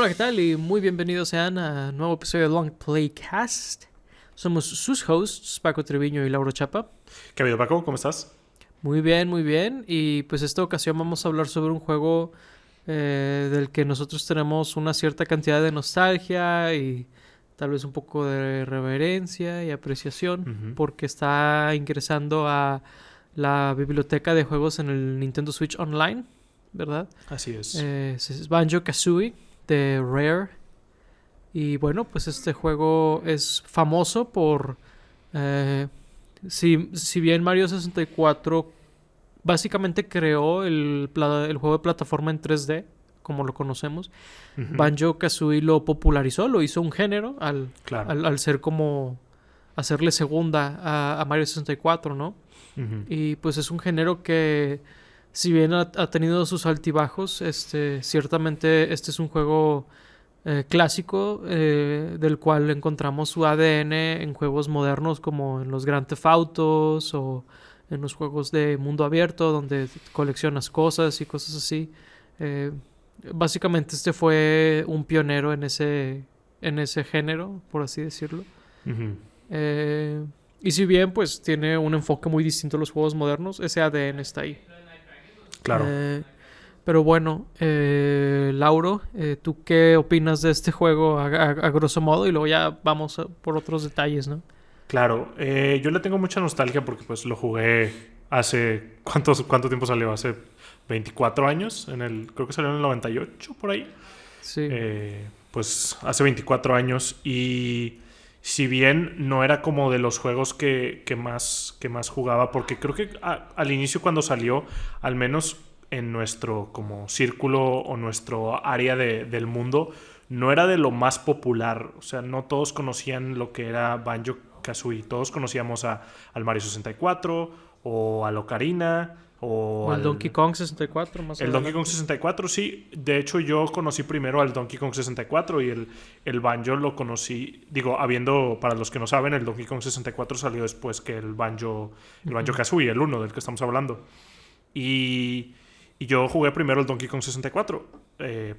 Hola, ¿qué tal? Y muy bienvenidos sean a un nuevo episodio de Long Playcast. Somos sus hosts, Paco Treviño y Lauro Chapa. ¿Qué ha habido, Paco? ¿Cómo estás? Muy bien, muy bien. Y pues esta ocasión vamos a hablar sobre un juego del que nosotros tenemos una cierta cantidad de nostalgia y tal vez un poco de reverencia y apreciación, Ujú. porque está ingresando a la biblioteca de juegos en el Nintendo Switch Online, ¿verdad? Así es. Es Banjo-Kazooie de Rare. Y bueno, pues este juego es famoso por... eh, si bien Mario 64 básicamente creó el juego de plataforma en 3D, como lo conocemos, Ujú. Banjo-Kazooie lo popularizó, lo hizo un género Claro. al ser como... hacerle segunda a Mario 64, ¿no? Ujú. Y pues es un género que, si bien ha tenido sus altibajos, ciertamente este es un juego clásico del cual encontramos su ADN en juegos modernos como en los Grand Theft Autos o en los juegos de mundo abierto donde coleccionas cosas y cosas así. Eh, Básicamente este fue un pionero en ese género, por así decirlo. Ujú. Eh, y si bien pues tiene un enfoque muy distinto a los juegos modernos, ese ADN está ahí. Claro. Eh, pero bueno, Lauro, ¿tú qué opinas de este juego a grosso modo? Y luego ya vamos por otros detalles, ¿no? Claro. Yo le tengo mucha nostalgia porque pues lo jugué hace... ¿Cuánto tiempo salió? Hace 24 años. Creo que salió en el 98, por ahí. Sí. Pues hace 24 años. Y si bien no era como de los juegos que más jugaba, porque creo que al inicio cuando salió, al menos en nuestro como círculo o nuestro área del mundo, no era de lo más popular. O sea, no todos conocían lo que era Banjo-Kazooie. Todos conocíamos al Mario 64 o al Ocarina o O el Donkey al... Kong 64 más El Donkey Kong adelante. 64, sí. De hecho, yo conocí primero al Donkey Kong 64 y el Banjo lo conocí. Digo, para los que no saben, el Donkey Kong 64 salió después que el Banjo Ujú. Kazooie, el uno del que estamos hablando. Y yo jugué primero el Donkey Kong 64,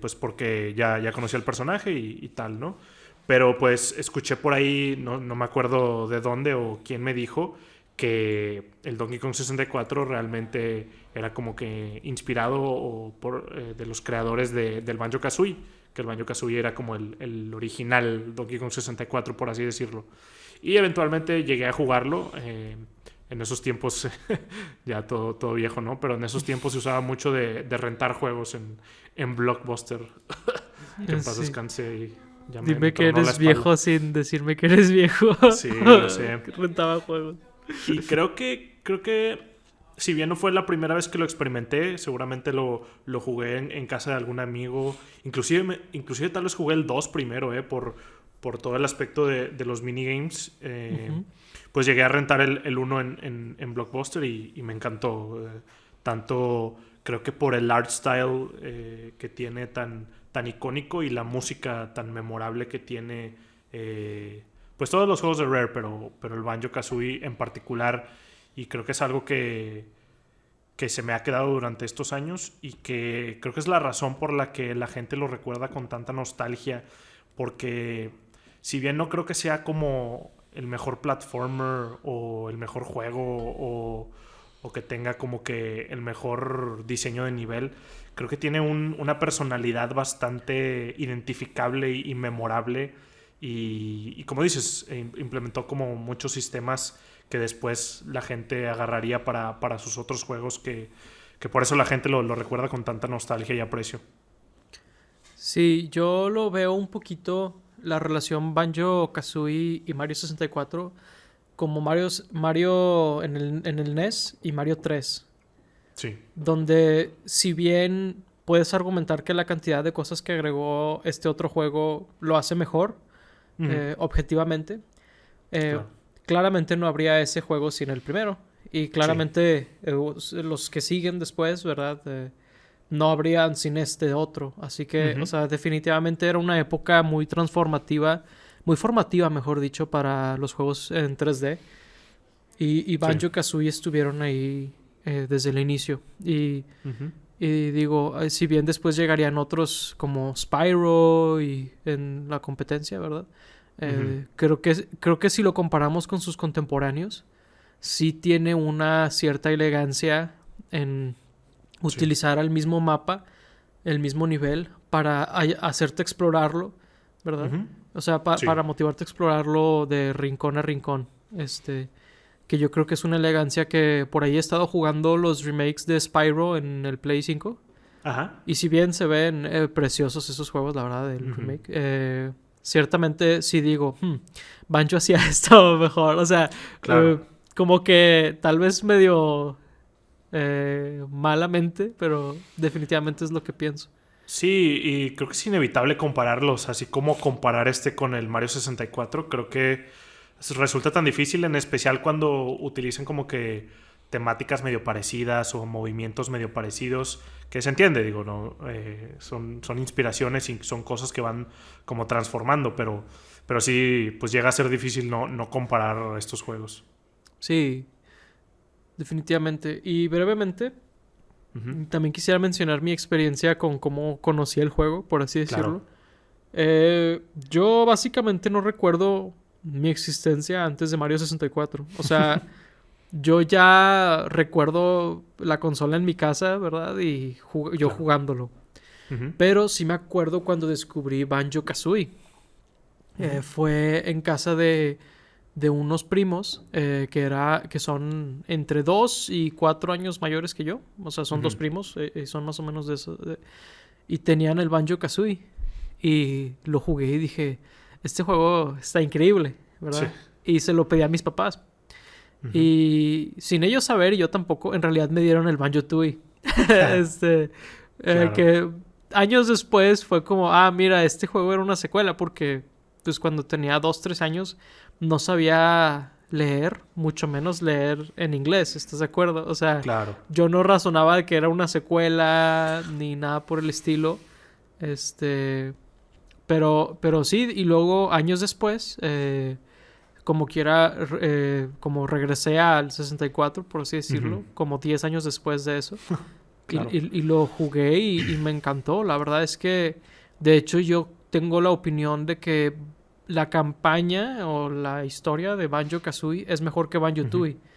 pues porque ya conocía el personaje y tal, ¿no? Pero pues escuché por ahí, no me acuerdo de dónde o quién me dijo que el Donkey Kong 64 realmente era como que inspirado de los creadores del Banjo-Kazooie, que el Banjo-Kazooie era como el original Donkey Kong 64, por así decirlo. Y eventualmente llegué a jugarlo. En esos tiempos, ya todo viejo, ¿no? Pero en esos tiempos se usaba mucho de rentar juegos en Blockbuster. Que en paz Sí. descanse y ya me Dime que tronó la eres espalda. viejo sin decirme que eres viejo. Sí, lo sé. Que rentaba juegos. Y creo que si bien no fue la primera vez que lo experimenté, seguramente lo jugué en casa de algún amigo. Inclusive tal vez jugué el 2 primero, por todo el aspecto de los minigames. Ujú. Pues llegué a rentar el 1 en Blockbuster y me encantó. Tanto creo que por el art style que tiene tan icónico y la música tan memorable que tiene. Pues todos los juegos de Rare, pero el Banjo-Kazooie en particular. Y creo que es algo que se me ha quedado durante estos años y que creo que es la razón por la que la gente lo recuerda con tanta nostalgia. Porque si bien no creo que sea como el mejor platformer o el mejor juego o que tenga como que el mejor diseño de nivel, creo que tiene una personalidad bastante identificable y memorable. Y como dices, implementó como muchos sistemas que después la gente agarraría para sus otros juegos, que por eso la gente lo recuerda con tanta nostalgia y aprecio. Sí, yo lo veo un poquito la relación Banjo-Kazooie y Mario 64 como Mario en el NES y Mario 3, Sí. donde si bien puedes argumentar que la cantidad de cosas que agregó este otro juego lo hace mejor, Ujú. objetivamente, eh, Claro. claramente no habría ese juego sin el primero. Y Sí. claramente los que siguen después, ¿verdad? No habrían sin este otro. Así que, o Ujú. sea, definitivamente era una época muy transformativa, muy formativa, mejor dicho, para los juegos en 3D. Y Sí. Banjo-Kazooie estuvieron ahí desde el inicio. Ujú. Y digo, si bien después llegarían otros como Spyro y en la competencia, ¿verdad? Ujú. Creo que si lo comparamos con sus contemporáneos, sí tiene una cierta elegancia en Sí. utilizar el mismo mapa, el mismo nivel, para hacerte explorarlo, ¿verdad? Ujú. O sea, Sí. para motivarte a explorarlo de rincón a rincón. Que yo creo que es una elegancia que por ahí he estado jugando los remakes de Spyro en el Play 5. Ajá. Y si bien se ven preciosos esos juegos, la verdad, del Ujú. remake, ciertamente sí digo, Banjo hacía esto mejor. O sea, Claro. como que tal vez medio malamente, pero definitivamente es lo que pienso. Sí, y creo que es inevitable compararlos, así como comparar este con el Mario 64. Creo que resulta tan difícil, en especial cuando utilizan como que temáticas medio parecidas o movimientos medio parecidos, que se entiende, digo, ¿no? Son inspiraciones y son cosas que van como transformando, pero sí, pues llega a ser difícil no comparar estos juegos. Sí, definitivamente. Y brevemente, Ujú. también quisiera mencionar mi experiencia con cómo conocí el juego, por así Claro. decirlo. Yo básicamente no recuerdo mi existencia antes de Mario 64. O sea, yo ya recuerdo la consola en mi casa, ¿verdad? Y yo Claro. jugándolo. Ujú. Pero sí me acuerdo cuando descubrí Banjo-Kazooie. Ujú. Fue en casa de unos primos que son entre 2 y 4 años mayores que yo. O sea, son dos Ujú. primos, son más o menos de eso. Y tenían el Banjo-Kazooie. Y lo jugué y dije, este juego está increíble, Sí. ¿verdad? Y se lo pedí a mis papás. Ujú. Y sin ellos saber, yo tampoco, en realidad me dieron el Banjo-Tooie. este, Claro. que años después fue como, ah, mira, este juego era una secuela, porque pues cuando tenía 2 3 años no sabía leer, mucho menos leer en inglés, ¿estás de acuerdo? O sea, Claro. yo no razonaba de que era una secuela ni nada por el estilo. Este, pero sí, y luego años después, como quiera, como regresé al 64, por así Ujú. decirlo, como 10 años después de eso, Claro. y lo jugué y me encantó. La verdad es que, de hecho, yo tengo la opinión de que la campaña o la historia de Banjo-Kazooie es mejor que Ujú. Banjo-Tooie. Creo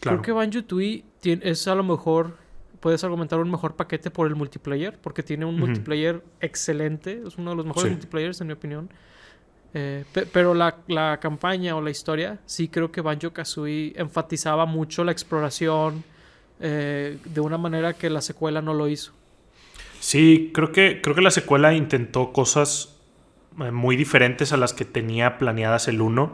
Claro. que Banjo-Tooie es a lo mejor, puedes argumentar un mejor paquete por el multiplayer, porque tiene un Ujú. multiplayer excelente, es uno de los mejores Sí. multiplayers en mi opinión. Pero la campaña o la historia, sí creo que Banjo-Kazooie enfatizaba mucho la exploración de una manera que la secuela no lo hizo. Sí, creo que la secuela intentó cosas muy diferentes a las que tenía planeadas el uno.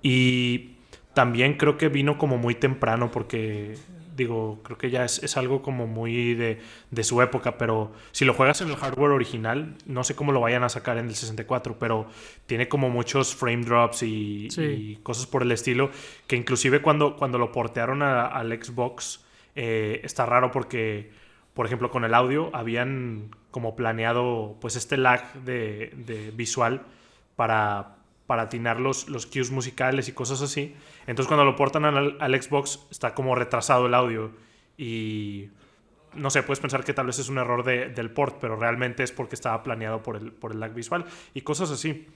Y también creo que vino como muy temprano porque, digo, creo que ya es algo como muy de su época, pero si lo juegas en el hardware original, no sé cómo lo vayan a sacar en el 64, pero tiene como muchos frame drops Sí, y cosas por el estilo, que inclusive cuando lo portearon al Xbox, está raro porque, por ejemplo, con el audio habían como planeado pues este lag de visual para atinar los cues musicales y cosas así. Entonces cuando lo portan al Xbox está como retrasado el audio y no sé, puedes pensar que tal vez es un error del port, pero realmente es porque estaba planeado por el lag visual y cosas así.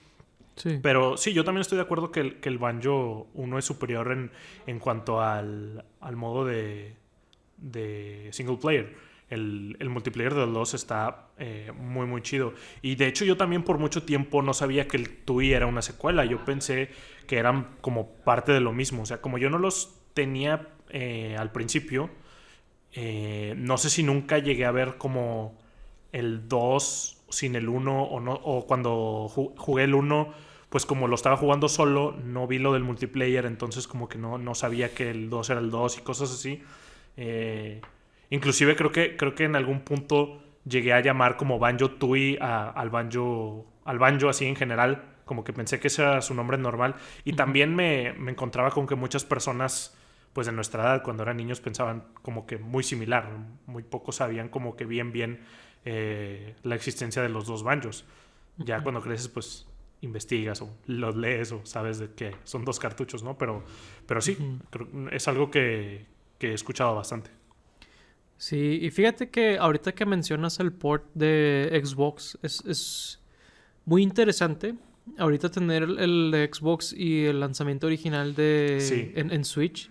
sí, Pero sí, yo también estoy de acuerdo que el Banjo uno es superior en cuanto al modo de single player. El multiplayer de los dos está muy, muy chido. Y de hecho, yo también por mucho tiempo no sabía que el TUI era una secuela. Yo pensé que eran como parte de lo mismo. O sea, como yo no los tenía al principio, no sé si nunca llegué a ver como el 2 sin el uno o no, o cuando jugué el uno, pues como lo estaba jugando solo, no vi lo del multiplayer, entonces como que no sabía que el 2 era el 2 y cosas así. Eh, Inclusive creo que en algún punto llegué a llamar como Banjo Tooie al banjo así en general, como que pensé que ese era su nombre normal. Y ujú, también me encontraba con que muchas personas pues de nuestra edad, cuando eran niños, pensaban como que muy similar. Muy pocos sabían como que bien la existencia de los dos banjos. Ya ujú. cuando creces, pues investigas o los lees o sabes de que son dos cartuchos, ¿no? Pero sí, Ujú. es algo que he escuchado bastante. Sí, y fíjate que ahorita que mencionas el port de Xbox, es muy interesante ahorita tener el de Xbox y el lanzamiento original Sí. en Switch,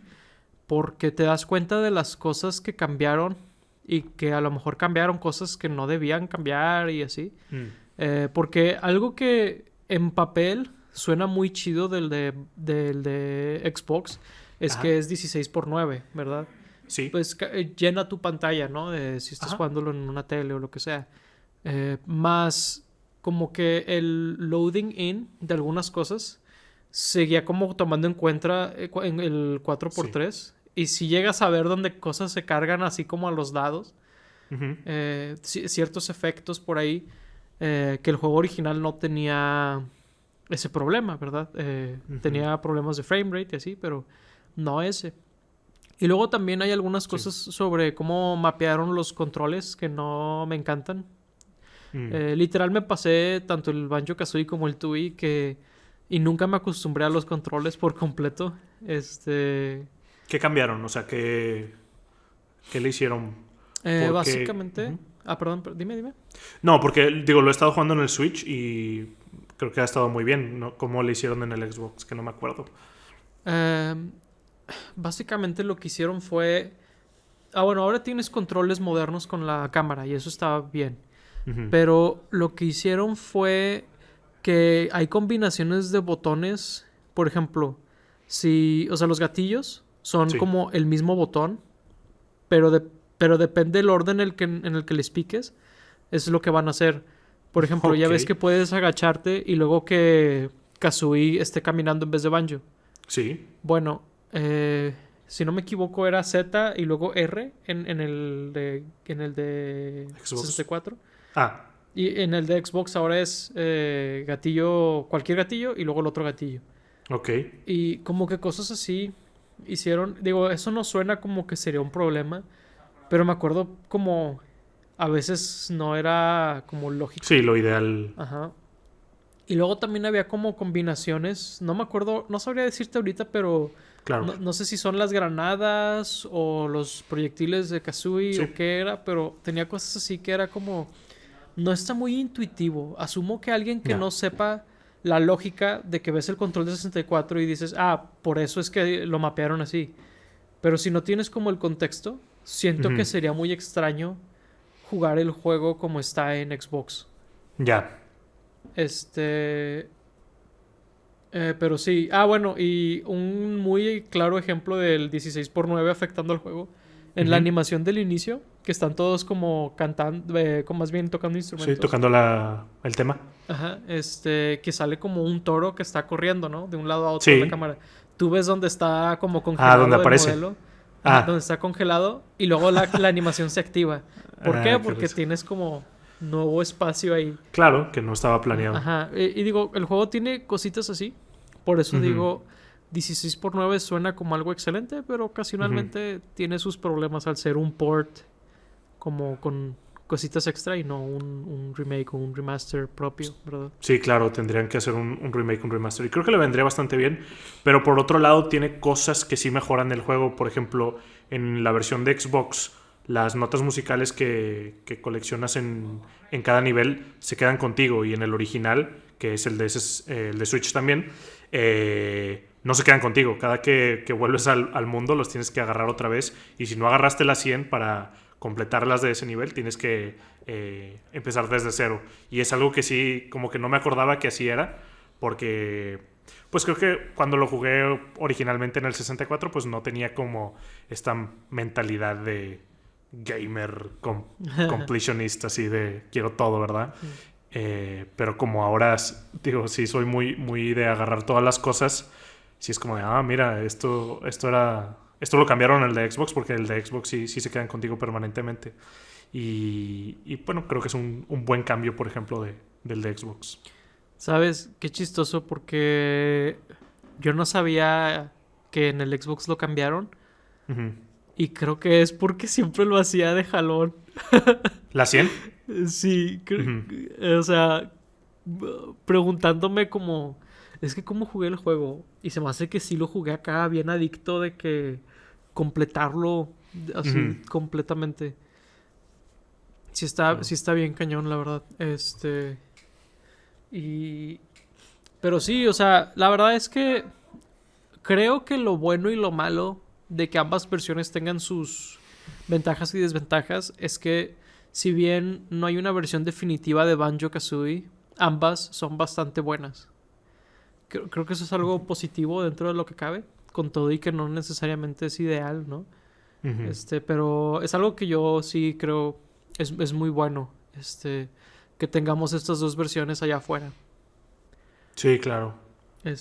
porque te das cuenta de las cosas que cambiaron y que a lo mejor cambiaron cosas que no debían cambiar y así. Mm. Porque algo que en papel suena muy chido del de Xbox es Ajá. que es 16:9, ¿verdad? Sí. Pues llena tu pantalla, ¿no? Si estás Ajá. jugándolo en una tele o lo que sea. Más como que el loading in de algunas cosas seguía como tomando en cuenta en el cuatro por Sí. tres Y si llegas a ver donde cosas se cargan así como a los lados, Ujú. ciertos efectos por ahí, que el juego original no tenía ese problema, ¿verdad? Ujú. Tenía problemas de frame rate y así, pero no ese. Y luego también hay algunas Sí. cosas sobre cómo mapearon los controles que no me encantan. Mm. Literal me pasé tanto el Banjo-Kazooie como el Tui y nunca me acostumbré a los controles por completo. Este... ¿Qué cambiaron? O sea, ¿qué le hicieron? Porque... Básicamente... Ujú. Ah, perdón, dime. No, porque digo, lo he estado jugando en el Switch y creo que ha estado muy bien, ¿no? Como le hicieron en el Xbox, que no me acuerdo. Eh, Básicamente lo que hicieron fue... Ah, bueno, ahora tienes controles modernos con la cámara y eso está bien. Ujú. Pero lo que hicieron fue que hay combinaciones de botones. Por ejemplo, si... O sea, los gatillos son Sí. como el mismo botón, pero, pero depende del orden en el que les piques. Eso es lo que van a hacer. Por ejemplo, ya Ok. ves que puedes agacharte y luego que Kazooie esté caminando en vez de Banjo. Sí. Bueno, si no me equivoco era Z y luego R en el de Xbox. 64. Ah, Y en el de Xbox ahora es gatillo, cualquier gatillo y luego el otro gatillo. ok. Y como que cosas así hicieron. Digo, eso no suena como que sería un problema, pero me acuerdo como a veces no era como lógico. Sí, lo ideal. Ajá. Y luego también había como combinaciones, no me acuerdo, no sabría decirte ahorita, pero Claro. no sé si son las granadas o los proyectiles de Kazooie Sí. o qué era, pero tenía cosas así que era como, no está muy intuitivo. Asumo que alguien que Ya. no sepa la lógica de que ves el control de 64 y dices, ah, por eso es que lo mapearon así. Pero si no tienes como el contexto, siento que Ujú. sería muy extraño jugar el juego como está en Xbox. Ya. Este, pero sí. Ah, bueno, y un muy claro ejemplo del 16:9 afectando al juego. En la Ujú. animación del inicio, que están todos como cantando, como más bien tocando Sí, instrumentos. tocando el tema. Ajá, que sale como un toro que está corriendo, ¿no? De un lado a otro en la Sí. cámara. Tú ves donde está como Ah, donde congelado el aparece. modelo. Ajá, donde Ah. está congelado y luego la animación se activa. ¿Por qué? Ah, qué Porque risa. tienes como nuevo espacio ahí. Claro, que no estaba planeado. Ajá, y digo, el juego tiene cositas así. Por eso Ujú. digo, 16:9 suena como algo excelente, pero Ujú. ocasionalmente tiene sus problemas al ser un port como con cositas extra y no un remake o un remaster propio, ¿verdad? Sí, claro, tendrían que hacer un remake, un remaster. Y creo que le vendría bastante bien. Pero por otro lado, tiene cosas que sí mejoran el juego. Por ejemplo, en la versión de Xbox, las notas musicales que coleccionas en cada nivel se quedan contigo. Y en el original, que es el de Switch también, no se quedan contigo. Cada que vuelves al mundo, los tienes que agarrar otra vez. Y si no agarraste las 100 para completarlas de ese nivel, tienes que empezar desde cero. Y es algo que sí, como que no me acordaba que así era, porque pues creo que cuando lo jugué originalmente en el 64, pues no tenía como esta mentalidad de gamer completionist, así de quiero todo, ¿verdad? Pero como ahora, digo, sí soy muy de agarrar todas las cosas, sí es como de, mira, esto lo cambiaron en el de Xbox porque el de Xbox sí se quedan contigo permanentemente. Y bueno, creo que es un buen cambio, por ejemplo, del de Xbox. ¿Sabes? Qué chistoso porque yo no sabía que en el Xbox lo cambiaron Ujú. y creo que es porque siempre lo hacía de jalón. ¿La 100? Sí, Ujú. o sea, preguntándome como, es que cómo jugué el juego y se me hace que sí lo jugué acá bien adicto de que completarlo así Ujú. completamente. No. Sí está bien cañón, la verdad. Y... Pero sí, o sea, la verdad es que creo que lo bueno y lo malo de que ambas versiones tengan sus ventajas y desventajas es que si bien no hay una versión definitiva de Banjo-Kazooie, ambas son bastante buenas. Creo que eso es algo positivo dentro de lo que cabe, con todo y que no necesariamente es ideal, ¿no? Ujú. Pero es algo que yo sí creo es muy bueno, que tengamos estas dos versiones allá afuera. Sí, claro.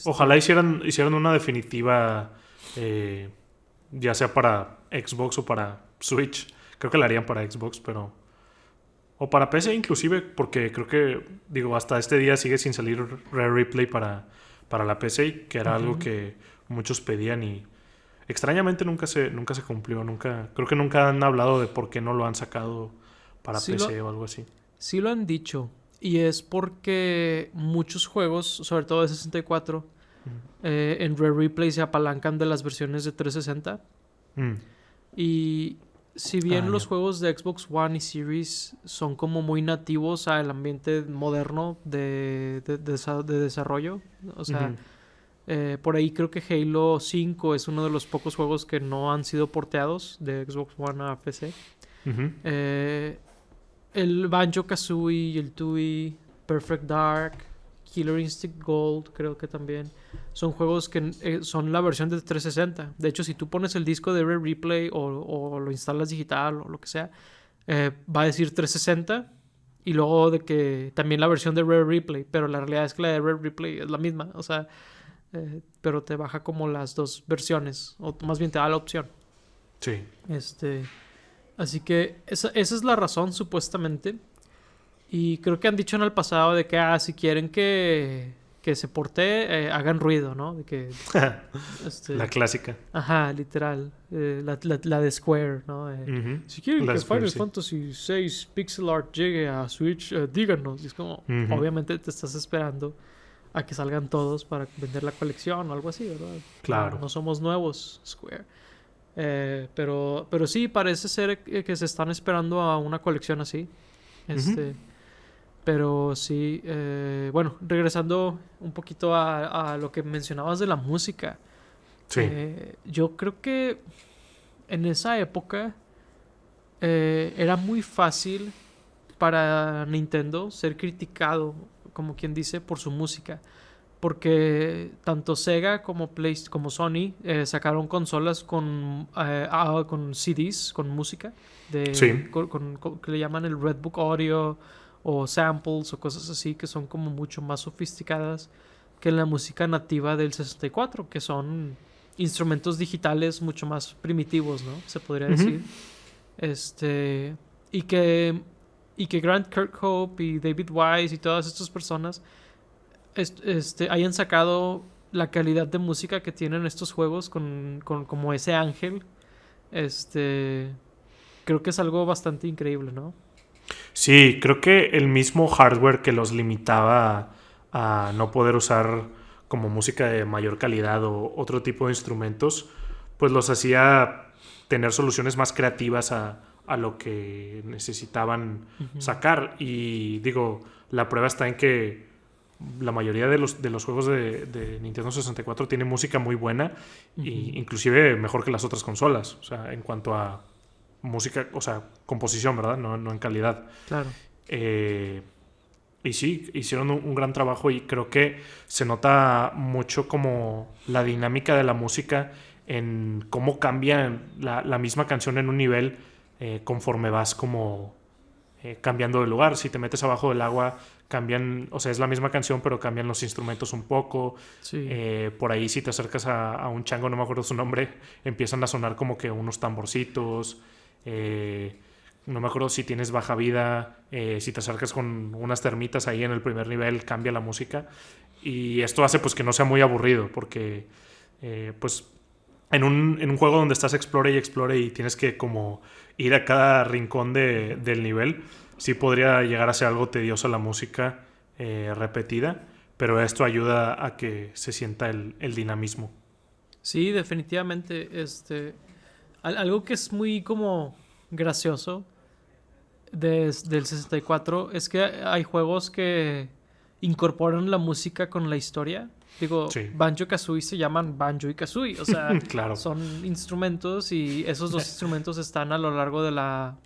Ojalá Este, hicieran una definitiva, eh, ya sea para Xbox o para Switch. Creo que la harían para Xbox, pero... O para PC inclusive, porque creo que, digo, hasta este día sigue sin salir Rare Replay para la PC, que era algo ujú. que muchos pedían y extrañamente nunca se cumplió. Creo que nunca han hablado de por qué no lo han sacado para Sí lo, PC o algo así. sí lo han dicho. Y es porque muchos juegos, sobre todo de 64, en Rare Replay se apalancan de las versiones de 360. Mm. Y si Ah, bien los ya. juegos de Xbox One y Series son como muy nativos al ambiente moderno de desarrollo, o sea, Ujú. por ahí creo que Halo 5 es uno de los pocos juegos que no han sido porteados de Xbox One a PC. Ujú. Eh, el Banjo-Kazooie, el Tooie, Perfect Dark, Killer Instinct Gold, creo que también. Son juegos que son la versión de 360. De hecho, si tú pones el disco de Rare Replay o lo instalas digital o lo que sea, va a decir 360. Y luego de que también la versión de Rare Replay. Pero la realidad es que la de Rare Replay es la misma. O sea, pero te baja como las dos versiones. O más bien te da la opción. Sí. Este, Así que esa es la razón, supuestamente. Y creo que han dicho en el pasado de que, si quieren que se porte, hagan ruido, ¿no? De que, La clásica. ajá, literal. La de Square, ¿no? Ujú. Si quieren La que Square, Final sí. Fantasy 6 Pixel Art llegue a Switch, díganos. Y es como, Ujú. obviamente te estás esperando a que salgan todos para vender la colección o algo así, ¿verdad? No, Claro. no somos nuevos, Square. Pero sí, parece ser que se están esperando a una colección así. Ujú. Este, pero sí, bueno, regresando un poquito a lo que mencionabas de la música. Sí. Yo creo que en esa época era muy fácil para Nintendo ser criticado, como quien dice, por su música. Porque tanto Sega como como Sony sacaron consolas con CDs, con música, Sí. que le llaman el Red Book Audio o samples o cosas así que son como mucho más sofisticadas que la música nativa del 64, que son instrumentos digitales mucho más primitivos, ¿no? Se podría Ujú. decir. Este, y que, y que Grant Kirkhope y David Wise y todas estas personas hayan sacado la calidad de música que tienen estos juegos con como ese ángel, este, creo que es algo bastante increíble, ¿no? Sí, creo que el mismo hardware que los limitaba a no poder usar como música de mayor calidad o otro tipo de instrumentos, pues los hacía tener soluciones más creativas a lo que necesitaban Ujú, sacar. Y digo, la prueba está en que la mayoría de los juegos de Nintendo 64 tiene música muy buena e ujú, inclusive mejor que las otras consolas. O sea, en cuanto a música, o sea, composición, ¿verdad? No en calidad. claro. Eh, y sí, hicieron un gran trabajo y creo que se nota mucho como la dinámica de la música en cómo cambia la misma canción en un nivel conforme vas como cambiando de lugar. Si te metes abajo del agua, cambian, o sea, es la misma canción, pero cambian los instrumentos un poco. Sí. Por ahí, si te acercas a un chango, no me acuerdo su nombre, empiezan a sonar como que unos tamborcitos. No me acuerdo si tienes baja vida, si te acercas con unas termitas ahí en el primer nivel, cambia la música. Y esto hace pues que no sea muy aburrido, porque pues en un juego donde estás explore y tienes que como ir a cada rincón del nivel, sí podría llegar a ser algo tedioso la música repetida, pero esto ayuda a que se sienta el dinamismo. Sí, definitivamente, Algo que es muy como gracioso del 64 es que hay juegos que incorporan la música con la historia. Digo, Sí, Banjo-Kazooie se llaman Banjo y Kazooie. O sea, claro. son instrumentos y esos dos instrumentos están a lo largo de la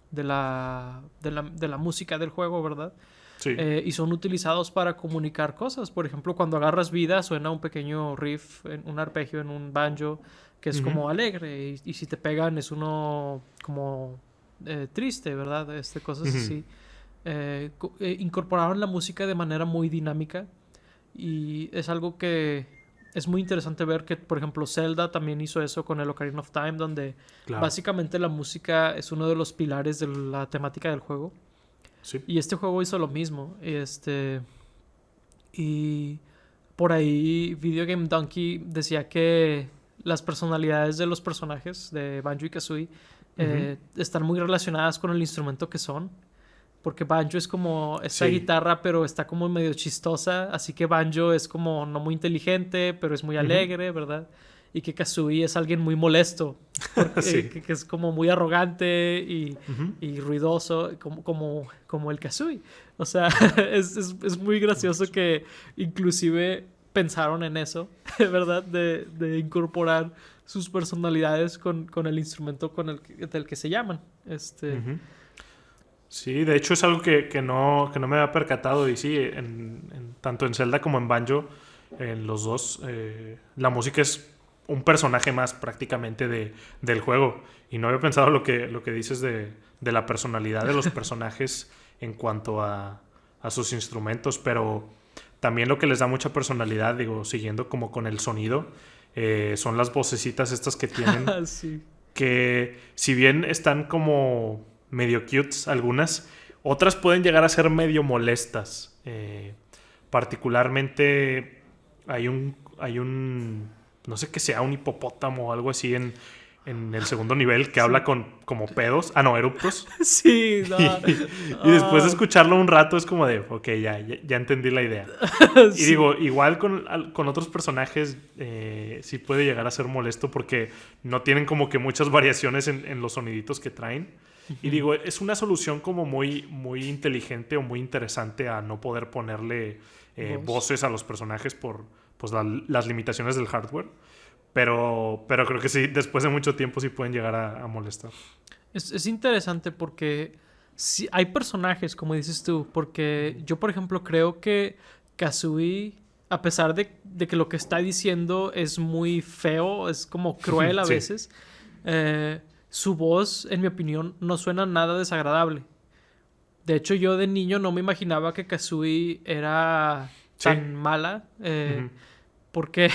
música del juego, ¿verdad? Sí. Y son utilizados para comunicar cosas. Por ejemplo, cuando agarras vida suena un pequeño riff, un arpegio en un banjo que es Ujú. como alegre y si te pegan es uno como triste, ¿verdad? Cosas Ujú. así. Incorporaron la música de manera muy dinámica y es algo que es muy interesante ver que, por ejemplo, Zelda también hizo eso con el Ocarina of Time, donde Claro. básicamente la música es uno de los pilares de la temática del juego. Sí. Y este juego hizo lo mismo. Y por ahí Video Game Donkey decía que las personalidades de los personajes de Banjo y Kazooie Ujú. están muy relacionadas con el instrumento que son. Porque Banjo es como esta Sí. guitarra, pero está como medio chistosa. Así que Banjo es como no muy inteligente, pero es muy Ujú. alegre, ¿verdad? Y que Kazooie es alguien muy molesto. Sí. Que es como muy arrogante Ujú. y ruidoso, como el Kazooie. O sea, es muy gracioso que inclusive pensaron en eso, ¿verdad? De incorporar sus personalidades con el instrumento del que se llaman. Ujú. Sí, de hecho es algo que no me había percatado y sí, tanto en Zelda como en Banjo, en los dos, la música es un personaje más prácticamente del juego. Y no había pensado lo que dices de la personalidad de los personajes en cuanto a sus instrumentos, pero también lo que les da mucha personalidad, digo, siguiendo como con el sonido, son las vocecitas estas que tienen Sí. que si bien están como medio cutes algunas, otras pueden llegar a ser medio molestas. Particularmente hay un, no sé qué sea, un hipopótamo o algo así en el segundo nivel que habla Sí. con como pedos, eructos. Sí, no. Y después de Ah, escucharlo un rato es como de, ok, ya entendí la idea. Y sí. digo, igual con otros personajes sí puede llegar a ser molesto porque no tienen como que muchas variaciones en los soniditos que traen. Y digo, es una solución como muy, muy inteligente o muy interesante a no poder ponerle Voz. voces a los personajes por pues, las limitaciones del hardware. Pero creo que sí, después de mucho tiempo sí pueden llegar a molestar. Es interesante porque sí, hay personajes, como dices tú, porque yo, por ejemplo, creo que Kazooie, a pesar de que lo que está diciendo es muy feo, es como cruel a Sí, veces, su voz, en mi opinión, no suena nada desagradable. De hecho, yo de niño no me imaginaba que Kazooie era sí. tan mala, Ujú. porque,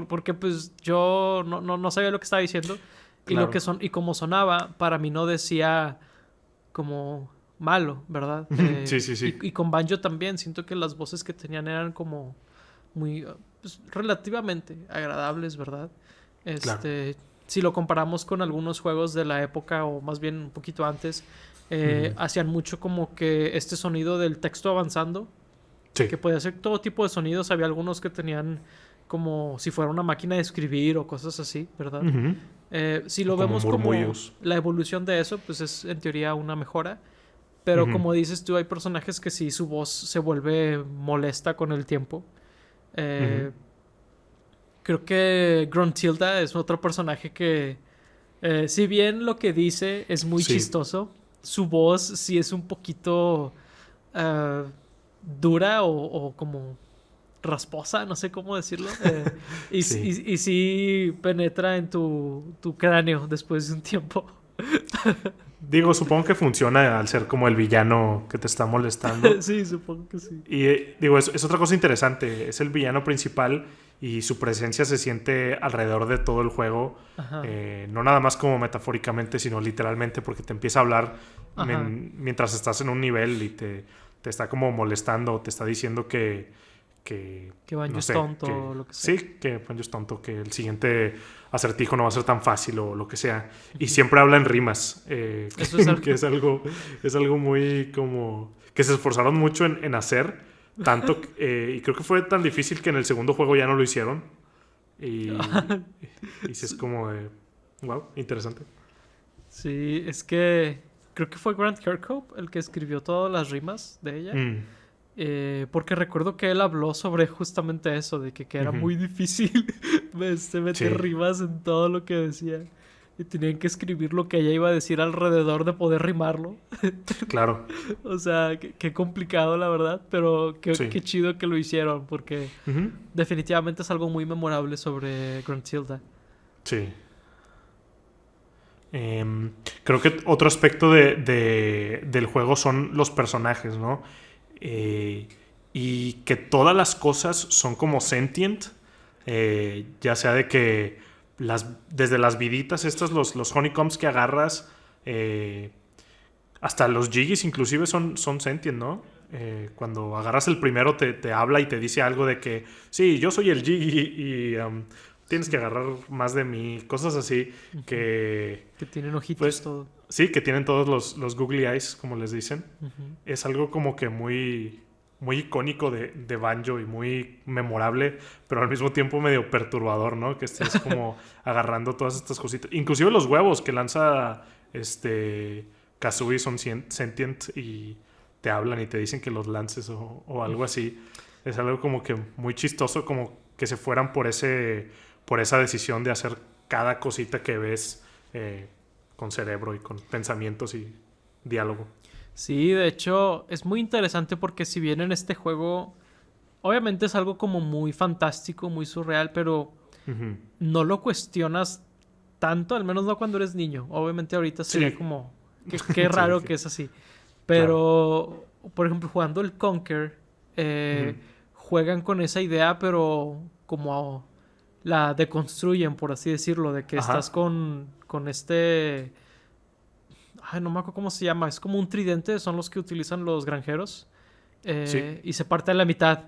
porque pues yo no sabía lo que estaba diciendo y lo Claro. que y como sonaba, para mí no decía como malo, ¿verdad? Sí, sí, sí. Y con Banjo también, siento que las voces que tenían eran como muy, pues, relativamente agradables, ¿verdad? Claro. Si lo comparamos con algunos juegos de la época o más bien un poquito antes, Ujú. hacían mucho como que este sonido del texto avanzando, Sí. que podía hacer todo tipo de sonidos. Había algunos que tenían como si fuera una máquina de escribir o cosas así, ¿verdad? Ujú. Si O lo como vemos como murmullos. la evolución de eso, pues es en teoría una mejora. Pero Ujú. como dices tú, hay personajes que sí su voz se vuelve molesta con el tiempo. Ujú. Eh, Creo que Gruntilda es otro personaje que, si bien lo que dice es muy Sí. chistoso, su voz sí es un poquito eh, dura o como rasposa, no sé cómo decirlo. Sí. Y sí penetra en tu cráneo después de un tiempo. Digo, supongo que funciona al ser como el villano que te está molestando. Sí, supongo que sí. Y digo, es otra cosa interesante. Es el villano principal y su presencia se siente alrededor de todo el juego. Ajá, No nada más como metafóricamente, sino literalmente porque te empieza a hablar ajá. mientras estás en un nivel y te está como molestando, te está diciendo que Que Banjo no es sé, tonto que o lo que sea. sí, que Pancho es tonto, que el siguiente acertijo no va a ser tan fácil o lo que sea. Y siempre habla en rimas, Eso es algo. que es algo muy como que se esforzaron mucho en hacer, tanto, y creo que fue tan difícil que en el segundo juego ya no lo hicieron. Y, y sí es como de, Wow, interesante. Sí, es que creo que fue Grant Kirkhope el que escribió todas las rimas de ella. Mm, Porque recuerdo que él habló sobre justamente eso, de que era ujú. muy difícil meter Sí, rimas en todo lo que decía. Y tenían que escribir lo que ella iba a decir alrededor de poder rimarlo. claro. O sea, qué complicado la verdad, pero Sí. qué chido que lo hicieron, porque Ujú. definitivamente es algo muy memorable sobre Gruntilda. Sí. Creo que otro aspecto del juego son los personajes, ¿no? Eh, y que todas las cosas son como sentient. Ya sea de que desde las viditas, estas, los honeycombs que agarras, eh, hasta los jiggies inclusive son sentient, ¿no? Cuando agarras el primero te habla y te dice algo de que, sí, yo soy el jiggy y tienes que agarrar más de mí, cosas así Ujú. que, Que tienen ojitos pues, todo. sí, que tienen todos los googly eyes, como les dicen. Ujú. Es algo como que muy icónico de Banjo y muy memorable, pero al mismo tiempo medio perturbador, ¿no? Que estés como agarrando todas estas cositas. Inclusive los huevos que lanza Kazooie son sentient y te hablan y te dicen que los lances o algo así. Es algo como que muy chistoso, como que se fueran por esa decisión de hacer cada cosita que ves con cerebro y con pensamientos y diálogo. Sí, de hecho, es muy interesante porque si bien en este juego, obviamente es algo como muy fantástico, muy surreal, pero Ujú. no lo cuestionas tanto, al menos no cuando eres niño. Obviamente ahorita sería Sí, como, qué sí, raro que es así. claro. Pero, por ejemplo, jugando el Conquer, Ujú. juegan con esa idea, pero como la deconstruyen, por así decirlo, de que estás Ajá, con este... Ay, no me acuerdo cómo se llama. Es como un tridente, son los que utilizan los granjeros. sí. Y se parte a la mitad.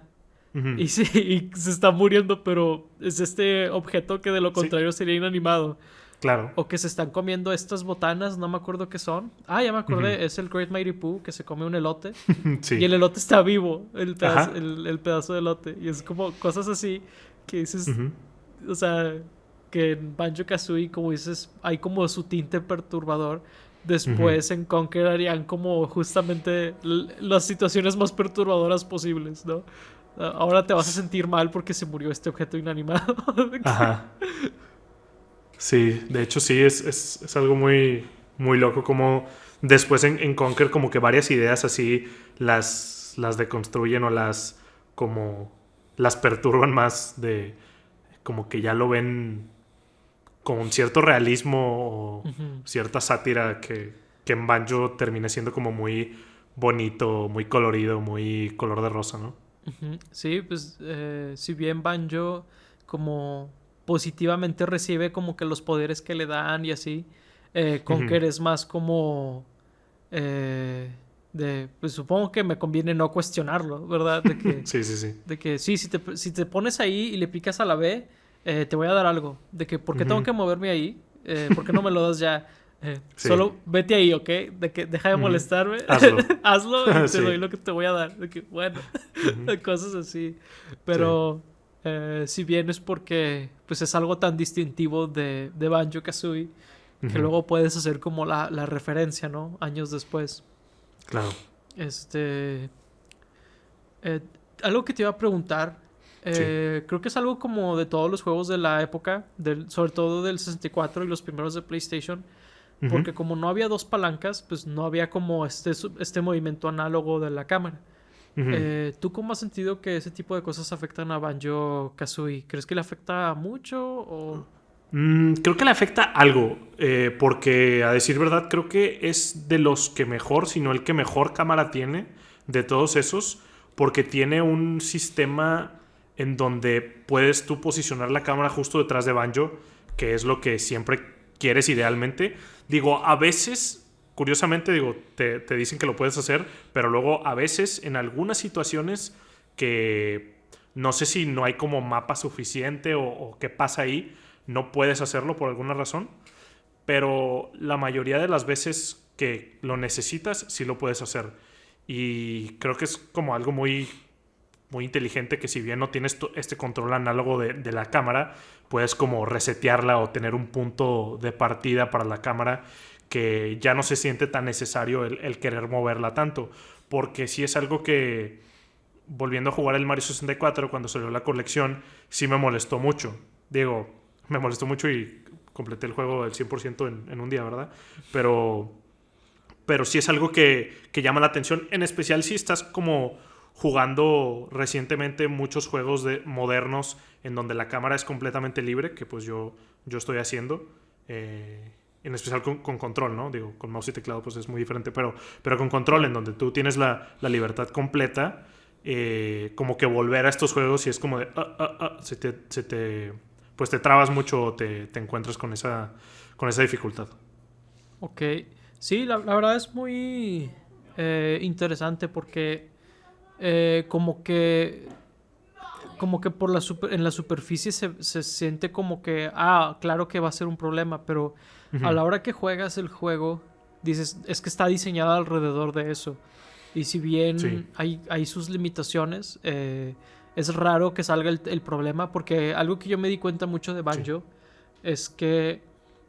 Ujú. Y sí, y se está muriendo, pero es este objeto que de lo Sí, contrario sería inanimado. claro. O que se están comiendo estas botanas, no me acuerdo qué son. Ah, ya me Ujú. acordé, es el Great Mighty Pooh que se come un elote. Y el Sí. elote está vivo, Ajá. el pedazo de elote. Y es como cosas así que dices, Ujú. o sea, que en Banjo Kazooie, como dices, hay como su tinte perturbador. Ujú. Después en Conquer harían como justamente las situaciones más perturbadoras posibles, ¿no? Ahora te vas a sentir mal porque se murió este objeto inanimado. Ajá. Sí, de hecho sí, es algo muy loco como después en Conquer como que varias ideas así las deconstruyen o como las perturban más de como que ya lo ven con un cierto realismo o Ujú, cierta sátira que en Banjo termina siendo como muy bonito, muy colorido, muy color de rosa, ¿no? ujú. Sí, pues si bien Banjo como positivamente recibe como que los poderes que le dan y así, Ujú. Conker es más como eh, pues supongo que me conviene no cuestionarlo, ¿verdad? Sí, sí, sí. De que sí, si te pones ahí y le picas a la B, te voy a dar algo. De que, ¿por qué tengo Ujú. que moverme ahí? ¿Por qué no me lo das ya? Sí. Solo vete ahí, ¿ok? De que deja de Ujú. molestarme, Hazlo. hazlo y te doy Sí. lo que te voy a dar. De que, bueno, Ujú. cosas así. Sí. Pero si bien es porque pues es algo tan distintivo de Banjo Kazooie que Ujú. luego puedes hacer como la referencia, ¿no? Años después. Claro. Este. Eh, algo que te iba a preguntar, Sí. creo que es algo como de todos los juegos de la época, sobre todo del 64 y los primeros de PlayStation, Ujú. porque como no había dos palancas, pues no había como este movimiento análogo de la cámara. Ujú. ¿Tú cómo has sentido que ese tipo de cosas afectan a Banjo Kazooie? ¿Crees que le afecta mucho o...? Creo que le afecta algo, porque a decir verdad creo que es de los que mejor, si no el que mejor cámara tiene de todos esos, porque tiene un sistema en donde puedes tú posicionar la cámara justo detrás de Banjo, que es lo que siempre quieres idealmente. Digo, a veces, curiosamente, digo, te dicen que lo puedes hacer, pero luego a veces en algunas situaciones que no sé si no hay como mapa suficiente o qué pasa ahí, no puedes hacerlo por alguna razón, pero la mayoría de las veces que lo necesitas, sí lo puedes hacer. Y creo que es como algo muy inteligente que si bien no tienes este control análogo de la cámara, puedes como resetearla o tener un punto de partida para la cámara que ya no se siente tan necesario el querer moverla tanto. Porque sí es algo que, volviendo a jugar el Mario 64 cuando salió la colección, sí me molestó mucho. Digo, me molestó mucho y completé el juego al 100% en un día, ¿verdad? Pero sí es algo que llama la atención, en especial si estás como jugando recientemente muchos juegos modernos en donde la cámara es completamente libre, que pues yo estoy haciendo, en especial con control, ¿no? Digo, con mouse y teclado pues es muy diferente, pero con control, en donde tú tienes la libertad completa, como que volver a estos juegos y es como de pues te trabas mucho o te encuentras con esa dificultad. Ok, sí, la verdad es muy interesante porque como que por en la superficie se siente como que, claro que va a ser un problema, pero a la hora que juegas el juego, dices, es que está diseñada alrededor de eso. Y si bien Sí. hay sus limitaciones, es raro que salga el problema, porque algo que yo me di cuenta mucho de Banjo es que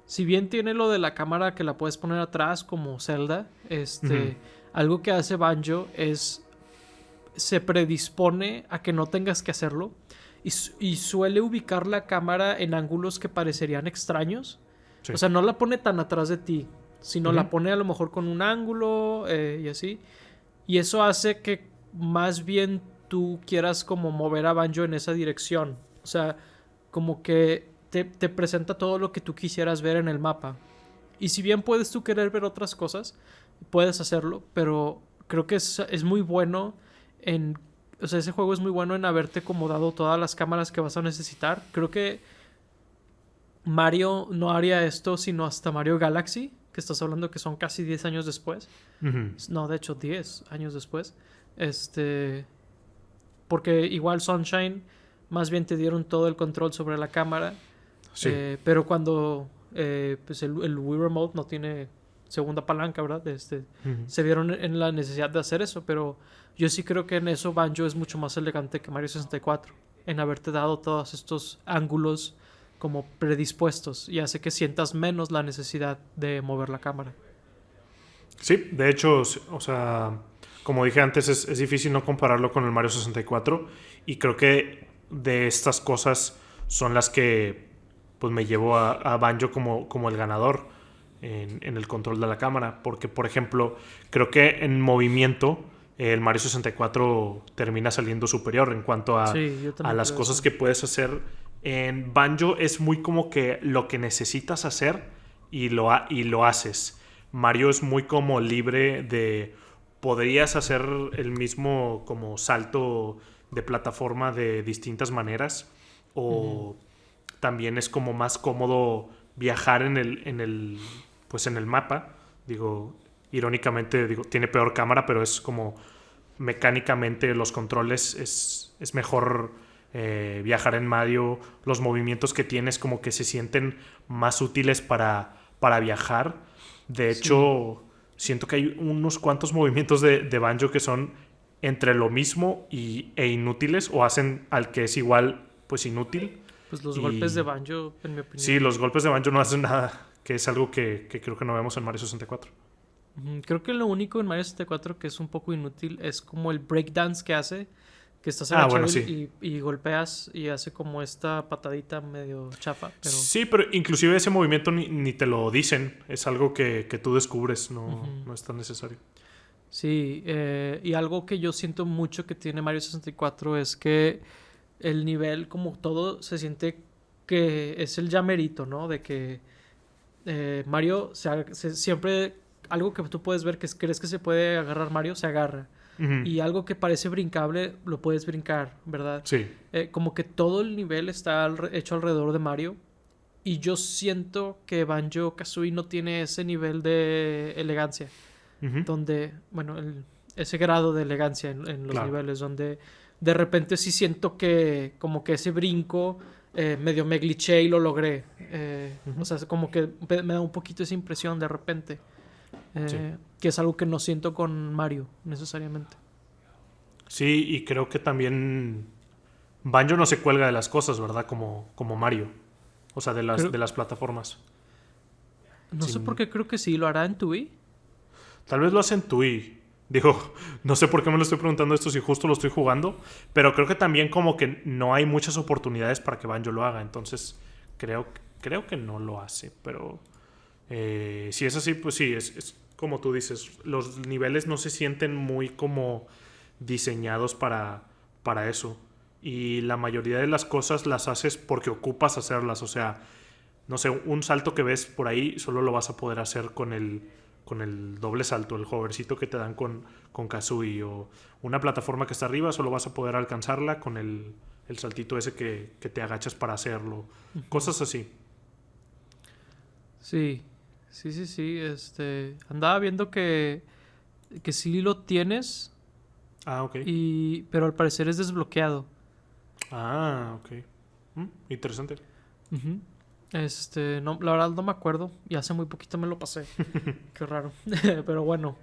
si bien tiene lo de la cámara que la puedes poner atrás como Zelda, algo que hace Banjo es se predispone a que no tengas que hacerlo y suele ubicar la cámara en ángulos que parecerían extraños. Sí. O sea, no la pone tan atrás de ti, sino la pone a lo mejor con un ángulo y así. Y eso hace que más bien tú quieras como mover a Banjo en esa dirección. O sea, como que te presenta todo lo que tú quisieras ver en el mapa. Y si bien puedes tú querer ver otras cosas, puedes hacerlo, pero creo que es muy bueno en... O sea, ese juego es muy bueno en haberte como dado todas las cámaras que vas a necesitar. Creo que Mario no haría esto sino hasta Mario Galaxy, que estás hablando que son casi 10 años después. No, de hecho 10 años después. Porque igual Sunshine más bien te dieron todo el control sobre la cámara. Sí. Pero cuando pues el Wii Remote no tiene segunda palanca, ¿verdad? Se vieron en la necesidad de hacer eso, pero yo sí creo que en eso Banjo es mucho más elegante que Mario 64, en haberte dado todos estos ángulos como predispuestos y hace que sientas menos la necesidad de mover la cámara. Sí, de hecho, o sea, como dije antes, es difícil no compararlo con el Mario 64 y creo que de estas cosas son las que pues me llevó a Banjo como el ganador en el control de la cámara, porque por ejemplo, creo que en movimiento el Mario 64 termina saliendo superior en cuanto a las cosas que puedes hacer. En Banjo es muy como que lo que necesitas hacer y lo haces. Mario es muy como libre de... Podrías hacer el mismo como salto de plataforma de distintas maneras o también es como más cómodo viajar en el mapa. Digo, irónicamente, tiene peor cámara, pero es como mecánicamente los controles es mejor viajar en Mario. Los movimientos que tienes como que se sienten más útiles para viajar. De hecho, siento que hay unos cuantos movimientos de Banjo que son entre lo mismo e inútiles o hacen al que es igual pues inútil. Pues los golpes de Banjo, en mi opinión. Sí, los golpes de Banjo no hacen nada, que es algo que creo que no vemos en Mario 64. Creo que lo único en Mario 64 que es un poco inútil es como el breakdance que hace, que estás agachado y golpeas y hace como esta patadita medio chafa. Pero... Sí, pero inclusive ese movimiento ni te lo dicen, es algo que tú descubres, no es tan necesario. Sí, y algo que yo siento mucho que tiene Mario 64 es que el nivel, como todo, se siente que es el llamerito, ¿no? De que Mario siempre... Algo que tú puedes ver que crees que se puede agarrar Mario, se agarra. Y algo que parece brincable, lo puedes brincar, ¿verdad? Sí. Como que todo el nivel está hecho alrededor de Mario. Y yo siento que Banjo-Kazooie no tiene ese nivel de elegancia. Donde, bueno, ese grado de elegancia en los niveles. Donde de repente sí siento que como que ese brinco medio me glitché y lo logré. O sea, como que me da un poquito esa impresión de repente. Que es algo que no siento con Mario necesariamente. Sí, y creo que también Banjo no se cuelga de las cosas, ¿verdad? Como Mario. O sea, Creo, de las plataformas. no sé por Sin, qué creo que sí, lo hará en Tui. Tal vez lo hacen Tui. Digo, no sé por qué me lo estoy preguntando esto si justo lo estoy jugando, pero creo que también como que no hay muchas oportunidades para que Banjo lo haga, entonces creo, creo que no lo hace, pero si es así, pues sí, es como tú dices, los niveles no se sienten muy como diseñados para eso, y la mayoría de las cosas las haces porque ocupas hacerlas, o sea, no sé, un salto que ves por ahí solo lo vas a poder hacer con el doble salto, el hovercito que te dan con Kazooie. O una plataforma que está arriba solo vas a poder alcanzarla con el saltito ese que te agachas para hacerlo. Ujú. Cosas así. Sí, sí. Andaba viendo que sí lo tienes, Ah, ok. pero al parecer es desbloqueado. Ah, ok. Interesante. Ujú. No, la verdad no me acuerdo. Y hace muy poquito me lo pasé. Qué raro. Pero bueno.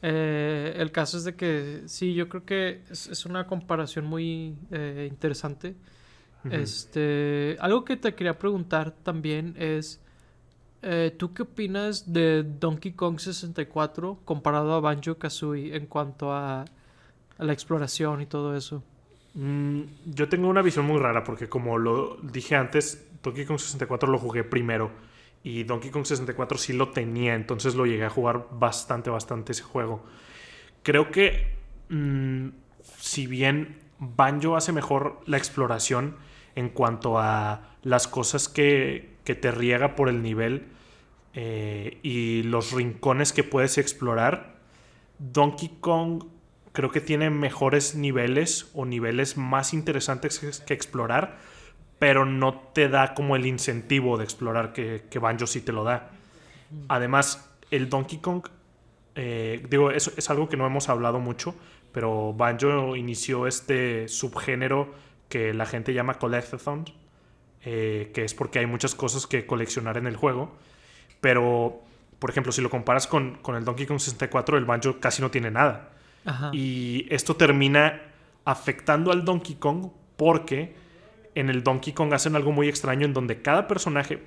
El caso es de que sí, yo creo que es una comparación muy interesante. Ujú. Algo que te quería preguntar también es, ¿tú qué opinas de Donkey Kong 64 comparado a Banjo-Kazooie en cuanto a la exploración y todo eso? Yo tengo una visión muy rara porque como lo dije antes, Donkey Kong 64 lo jugué primero y Donkey Kong 64 sí lo tenía, entonces lo llegué a jugar bastante ese juego. Creo que si bien Banjo hace mejor la exploración en cuanto a las cosas que te riega por el nivel y los rincones que puedes explorar, Donkey Kong creo que tiene mejores niveles o niveles más interesantes que explorar, pero no te da como el incentivo de explorar que Banjo sí te lo da. Además, el Donkey Kong, digo, eso es algo que no hemos hablado mucho, pero Banjo inició este subgénero que la gente llama Collectathon, que es porque hay muchas cosas que coleccionar en el juego. Pero, por ejemplo, si lo comparas con el Donkey Kong 64, el Banjo casi no tiene nada. Ajá. Y esto termina afectando al Donkey Kong porque en el Donkey Kong hacen algo muy extraño en donde cada personaje...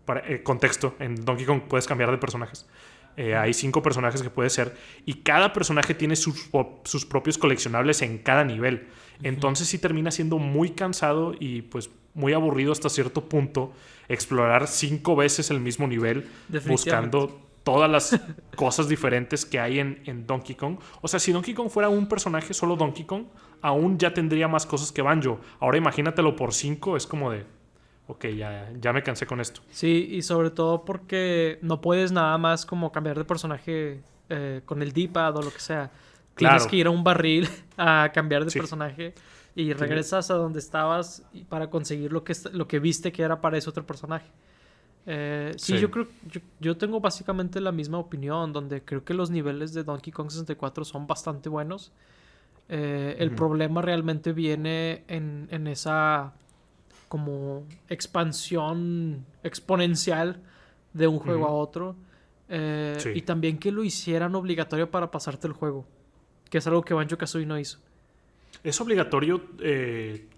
para, contexto, en Donkey Kong puedes cambiar de personajes. Hay 5 personajes que puede ser y cada personaje tiene sus propios coleccionables en cada nivel. Ujú. Entonces sí termina siendo muy cansado y pues muy aburrido hasta cierto punto explorar 5 veces el mismo nivel Definitivamente. buscando todas las cosas diferentes que hay en Donkey Kong. O sea, si Donkey Kong fuera un personaje, solo Donkey Kong, aún ya tendría más cosas que Banjo. Ahora imagínatelo por 5, es como de, ok, ya me cansé con esto. Sí, y sobre todo porque no puedes nada más como cambiar de personaje con el D-pad o lo que sea. Tienes Claro, que ir a un barril a cambiar de sí. personaje y Tiene, regresas a donde estabas para conseguir lo que viste que era para ese otro personaje. Sí, sí. yo tengo básicamente la misma opinión, donde creo que los niveles de Donkey Kong 64 son bastante buenos. El Ujú, problema realmente viene en esa como expansión exponencial de un juego a ujú, otro. Y sí. también que lo hicieran obligatorio para pasarte el juego, que es algo que Banjo-Kazooie no hizo. ¿Es obligatorio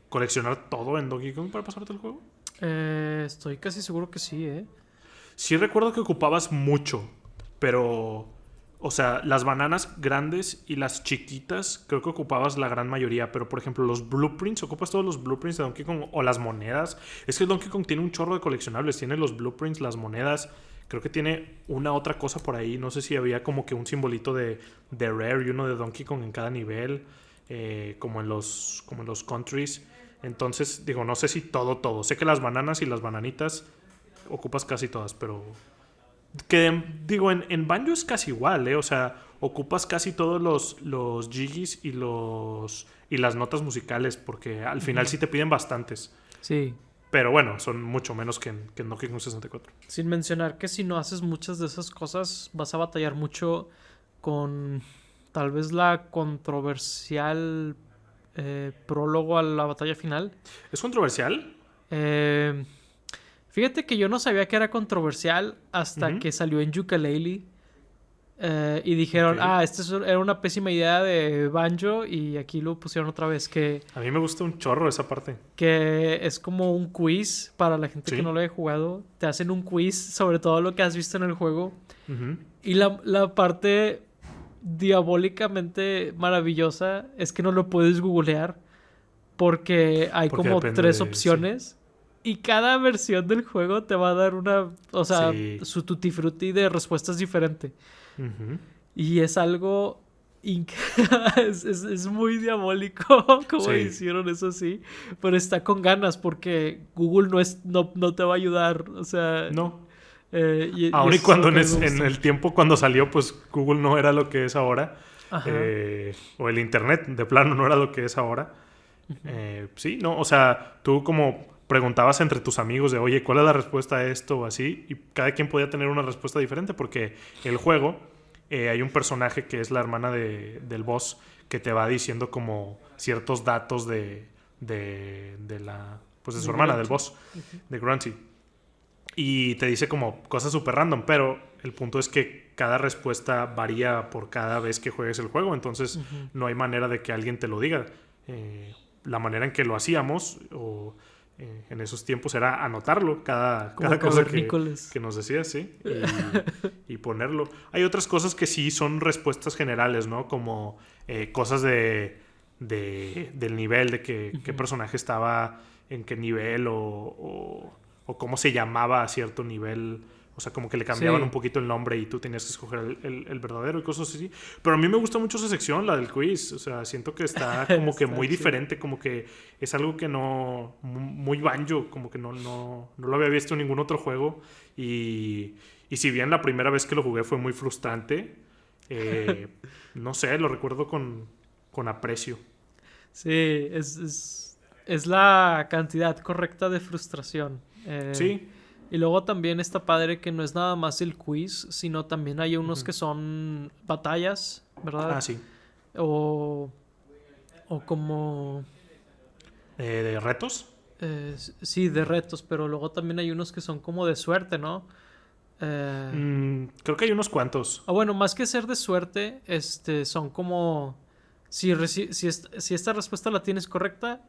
coleccionar todo en Donkey Kong para pasarte el juego? Estoy casi seguro que sí, ¿eh? Sí recuerdo que ocupabas mucho, pero... O sea, las bananas grandes y las chiquitas creo que ocupabas la gran mayoría, pero por ejemplo los blueprints, ocupas todos los blueprints de Donkey Kong o las monedas. Es que Donkey Kong tiene un chorro de coleccionables, tiene los blueprints, las monedas, creo que tiene una otra cosa por ahí, no sé si había como que un simbolito de Rare y uno de Donkey Kong en cada nivel, como en los countries. Entonces, digo, no sé si todo. Sé que las bananas y las bananitas ocupas casi todas, pero que digo, en Banjo es casi igual, ¿eh? O sea, ocupas casi todos los jiggies y las notas musicales, porque al final Ujú. sí te piden bastantes. Sí. Pero bueno, son mucho menos que en Donkey Kong 64. Sin mencionar que si no haces muchas de esas cosas, vas a batallar mucho con tal vez la controversial prólogo a la batalla final. ¿Es controversial? Eh, Fíjate que yo no sabía que era controversial hasta Ujú. que salió en Yooka-Laylee. Y dijeron, Ok. era una pésima idea de Banjo y aquí lo pusieron otra vez, A mí me gusta un chorro esa parte. que es como un quiz para la gente que no Sí. lo haya jugado. Te hacen un quiz sobre todo lo que has visto en el juego. Ujú. Y la parte diabólicamente maravillosa es que no lo puedes googlear porque hay Porque como depende tres de... Sí. opciones y cada versión del juego te va a dar o sea, Sí. su tutti frutti de respuestas diferente. Ujú. Y es algo inc- es muy diabólico como Sí. hicieron eso así, pero está con ganas porque Google no te va a ayudar, o sea, No. y Aun y eso es cuando lo que me en gusta. el tiempo cuando salió, pues Google no era lo que es ahora. Ajá. O el Internet, de plano, no era lo que es ahora. Sí, no, o sea, tú como preguntabas entre tus amigos de, oye, ¿cuál es la respuesta a esto o así? Y cada quien podía tener una respuesta diferente porque el juego, hay un personaje que es la hermana del boss que te va diciendo como ciertos datos pues de su De hermana, del Grunty. boss, de Grunty. Y te dice como cosas súper random, pero el punto es que cada respuesta varía por cada vez que juegues el juego, entonces Ujú. no hay manera de que alguien te lo diga. La manera en que lo hacíamos en esos tiempos era anotarlo, Como cada cosa cavernícolas. que nos decía, sí, y ponerlo. Hay otras cosas que sí son respuestas generales, ¿no? Como cosas del nivel, de qué Ujú. personaje estaba en qué nivel o cómo se llamaba a cierto nivel. O sea, como que le cambiaban Sí. un poquito el nombre y tú tenías que escoger el verdadero y cosas así. Pero a mí me gusta mucho esa sección, la del quiz. O sea, siento que está como que Está muy chido. diferente, como que es algo que no... Muy Banjo, como que no lo había visto en ningún otro juego. Y si bien la primera vez que lo jugué fue muy frustrante, no sé, lo recuerdo con aprecio. Sí, es la cantidad correcta de frustración. Sí, Y luego también está padre que no es nada más el quiz, sino también hay unos que son batallas, ¿verdad? sí. O, o como... ¿De retos? Sí, de retos, pero luego también hay unos que son como de suerte, ¿no? Creo que hay unos cuantos. Bueno, más que ser de suerte, son como... Si esta respuesta la tienes correcta,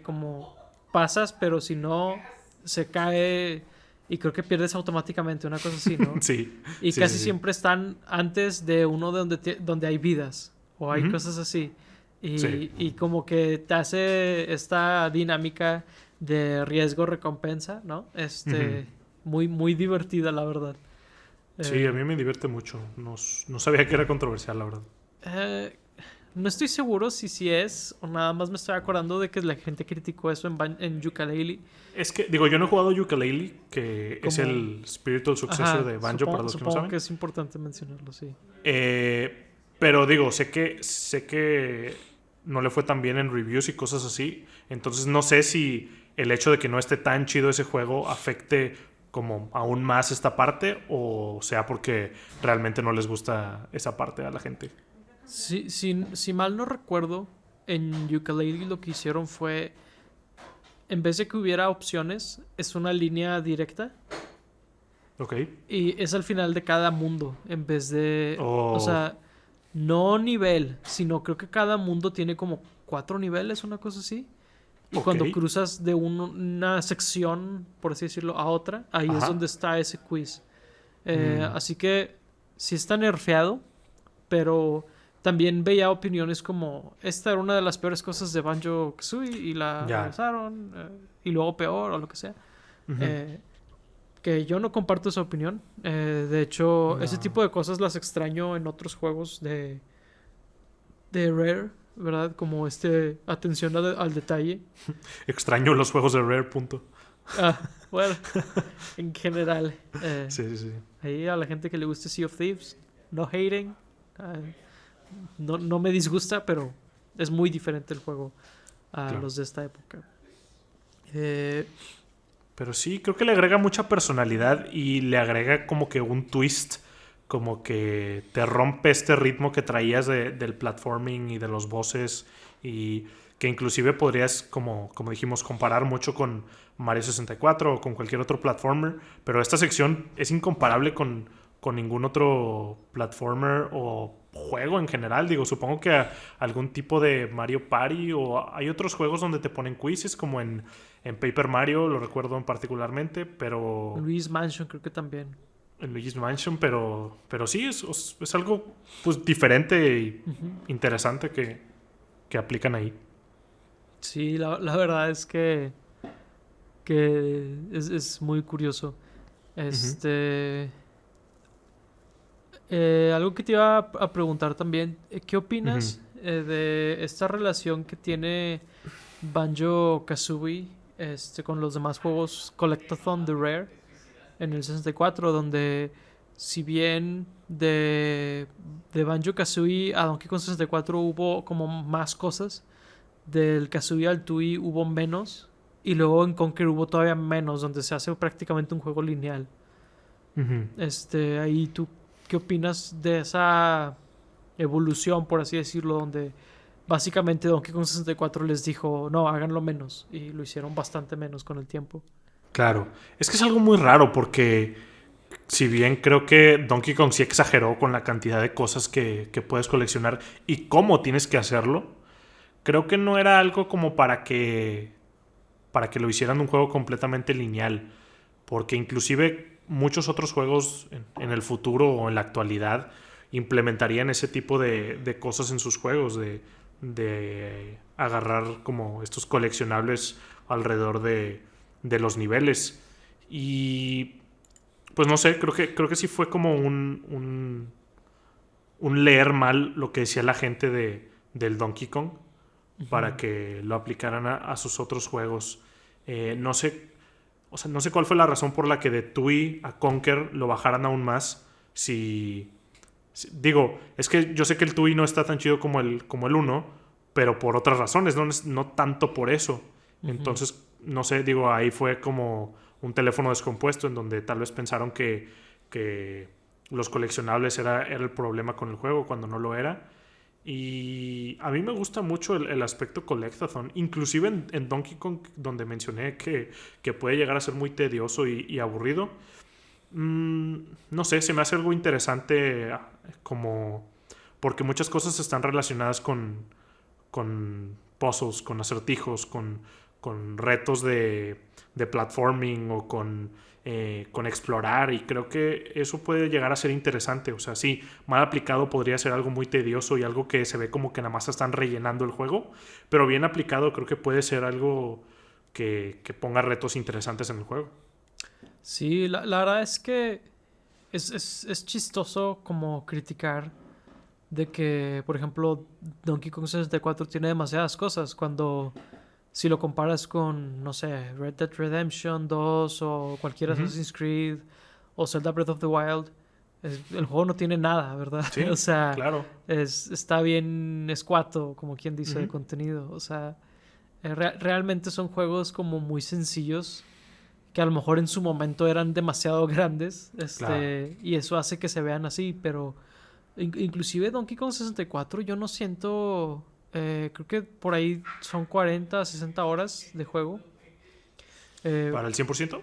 como pasas, pero si no, se cae y creo que pierdes automáticamente, una cosa así, ¿no? Sí, Y sí, sí, casi sí. siempre están antes de uno de donde hay vidas o hay Ujú. cosas así. Sí. Y como que te hace esta dinámica de riesgo-recompensa, ¿no? Ujú. Muy, muy divertida, la verdad. Sí, a Eh, mí me divierte mucho. No sabía que era controversial, la verdad. eh, no estoy seguro si es o nada más me estoy acordando de que la gente criticó eso en Yooka-Laylee. Es que, digo, yo no he jugado Yooka-Laylee, que es Como... el spiritual successor Ajá, de Banjo, para los que no supongo saben. que es importante mencionarlo, sí. Pero digo, sé que no le fue tan bien en reviews y cosas así. Entonces no sé si el hecho de que no esté tan chido ese juego afecte como aún más esta parte o sea porque realmente no les gusta esa parte a la gente. Si mal no recuerdo, en Yooka-Laylee lo que hicieron fue, en vez de que hubiera opciones, es una línea directa Ok. y es al final de cada mundo, en vez de, o O... sea, no nivel, sino creo que cada mundo tiene como 4 niveles, una cosa así. Y Ok. cuando cruzas de una sección, por así decirlo, a otra, ahí es Ajá. donde está ese quiz. Mm, Así que sí está nerfeado, pero también veía opiniones como esta era una de las peores cosas de Banjo-Kazooie y la ya. regresaron, y luego peor o lo que sea. Ujú. Eh, que yo no comparto esa opinión. De hecho, ese No. tipo de cosas las extraño en otros juegos de Rare, ¿verdad? Como atención al detalle. Extraño los juegos de Rare, punto. Ah, bueno, en general. Sí, sí, sí. Ahí a la gente que le guste Sea of Thieves, no hating. No me disgusta, pero es muy diferente el juego a Claro. los de esta época. Eh, Pero sí, creo que le agrega mucha personalidad y le agrega como que un twist, como que te rompe este ritmo que traías del platforming y de los bosses y que inclusive podrías, como dijimos, comparar mucho con Mario 64 o con cualquier otro platformer, pero esta sección es incomparable con ningún otro platformer o juego en general. Digo, supongo que algún tipo de Mario Party, o hay otros juegos donde te ponen quizzes, como en Paper Mario, lo recuerdo en particularmente, pero Luis Mansion creo que también. en Luigi's Mansion, pero sí, es algo pues diferente y interesante que aplican ahí. Sí, la verdad es que es muy curioso. Ujú, Este... algo que te iba a preguntar también, ¿qué ujú. opinas de esta relación que tiene Banjo-Kazooie con los demás juegos Collectathon de Rare en el 64, donde si bien de Banjo-Kazooie a Donkey Kong 64 hubo como más cosas, del Kazooie al Tui hubo menos, y luego en Conker hubo todavía menos, donde se hace prácticamente un juego lineal. Ujú. Ahí tú, ¿qué opinas de esa evolución, por así decirlo, donde básicamente Donkey Kong 64 les dijo, no, háganlo menos, y lo hicieron bastante menos con el tiempo? Claro, es que es algo muy raro porque si bien creo que Donkey Kong sí exageró con la cantidad de cosas que puedes coleccionar y cómo tienes que hacerlo, creo que no era algo como para que lo hicieran un juego completamente lineal, porque inclusive muchos otros juegos en el futuro o en la actualidad implementarían ese tipo de cosas en sus juegos, de agarrar como estos coleccionables alrededor de los niveles. Y pues no sé, creo que sí fue como un leer mal lo que decía la gente del Donkey Kong para Ujú. que lo aplicaran a sus otros juegos. No sé, o sea, no sé cuál fue la razón por la que de Tui a Conker lo bajaran aún más. Digo, es que yo sé que el Tui no está tan chido como el uno, pero por otras razones, no tanto por eso. Ujú. Entonces, no sé, digo, ahí fue como un teléfono descompuesto en donde tal vez pensaron que los coleccionables era el problema con el juego cuando no lo era. Y a mí me gusta mucho el aspecto collectathon. Inclusive en Donkey Kong, donde mencioné que puede llegar a ser muy tedioso y aburrido. Mm, no sé, se me hace algo interesante como... Porque muchas cosas están relacionadas con puzzles, con acertijos, con retos de platforming o con explorar, y creo que eso puede llegar a ser interesante. O sea, sí, mal aplicado podría ser algo muy tedioso y algo que se ve como que nada más están rellenando el juego, pero bien aplicado creo que puede ser algo que ponga retos interesantes en el juego. Sí, la verdad es que es chistoso como criticar de que, por ejemplo, Donkey Kong 64 tiene demasiadas cosas cuando si lo comparas con, no sé, Red Dead Redemption 2 o cualquier Ujú. Assassin's Creed o Zelda Breath of the Wild, el juego no tiene nada, ¿verdad? O Sí, sea, claro. está bien escuato, como quien dice, de Ujú. contenido. O sea, realmente son juegos como muy sencillos que a lo mejor en su momento eran demasiado grandes, Claro. y eso hace que se vean así, pero inclusive Donkey Kong 64 yo no siento, creo que por ahí son 40 60 horas de juego. Eh, ¿Para el 100%?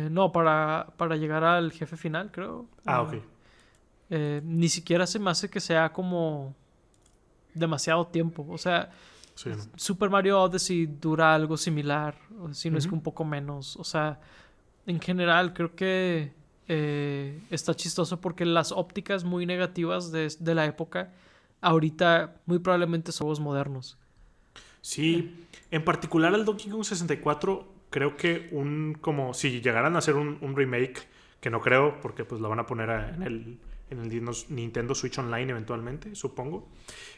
no, para llegar al jefe final, creo. Ah, ok. Ni siquiera se me hace que sea como demasiado tiempo. O sea, Sí, no. Super Mario Odyssey dura algo similar, o si no es Ujú. que un poco menos. O sea, en general creo que está chistoso porque las ópticas muy negativas de la época ahorita muy probablemente son juegos modernos. Sí, en particular el Donkey Kong 64, creo que como si llegaran a hacer un remake, que no creo, porque pues lo van a poner en el Nintendo Switch Online eventualmente, supongo,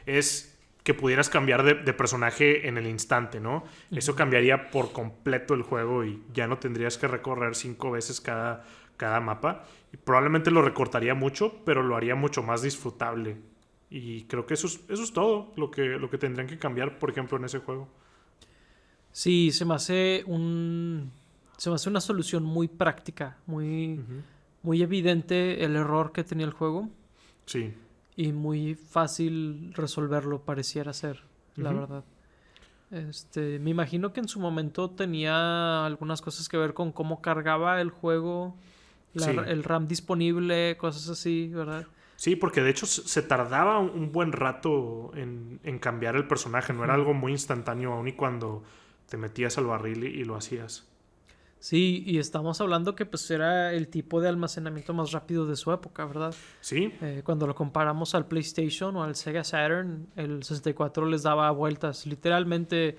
es que pudieras cambiar de personaje en el instante, ¿no? Eso Ujú. cambiaría por completo el juego y ya no tendrías que recorrer 5 veces cada mapa. Y probablemente lo recortaría mucho, pero lo haría mucho más disfrutable. Y creo que eso es todo lo que tendrían que cambiar, por ejemplo, en ese juego. Sí, se me hace una solución muy práctica, Ujú. muy evidente el error que tenía el juego Sí. y muy fácil resolverlo, pareciera ser, la Ujú. verdad. Me imagino que en su momento tenía algunas cosas que ver con cómo cargaba el juego Sí. el RAM disponible, cosas así, ¿verdad? Sí, porque de hecho se tardaba un buen rato en cambiar el personaje. No era algo muy instantáneo aun y cuando te metías al barril y lo hacías. Sí, y estamos hablando que pues era el tipo de almacenamiento más rápido de su época, ¿verdad? Sí, Cuando lo comparamos al PlayStation o al Sega Saturn, el 64 les daba vueltas. Literalmente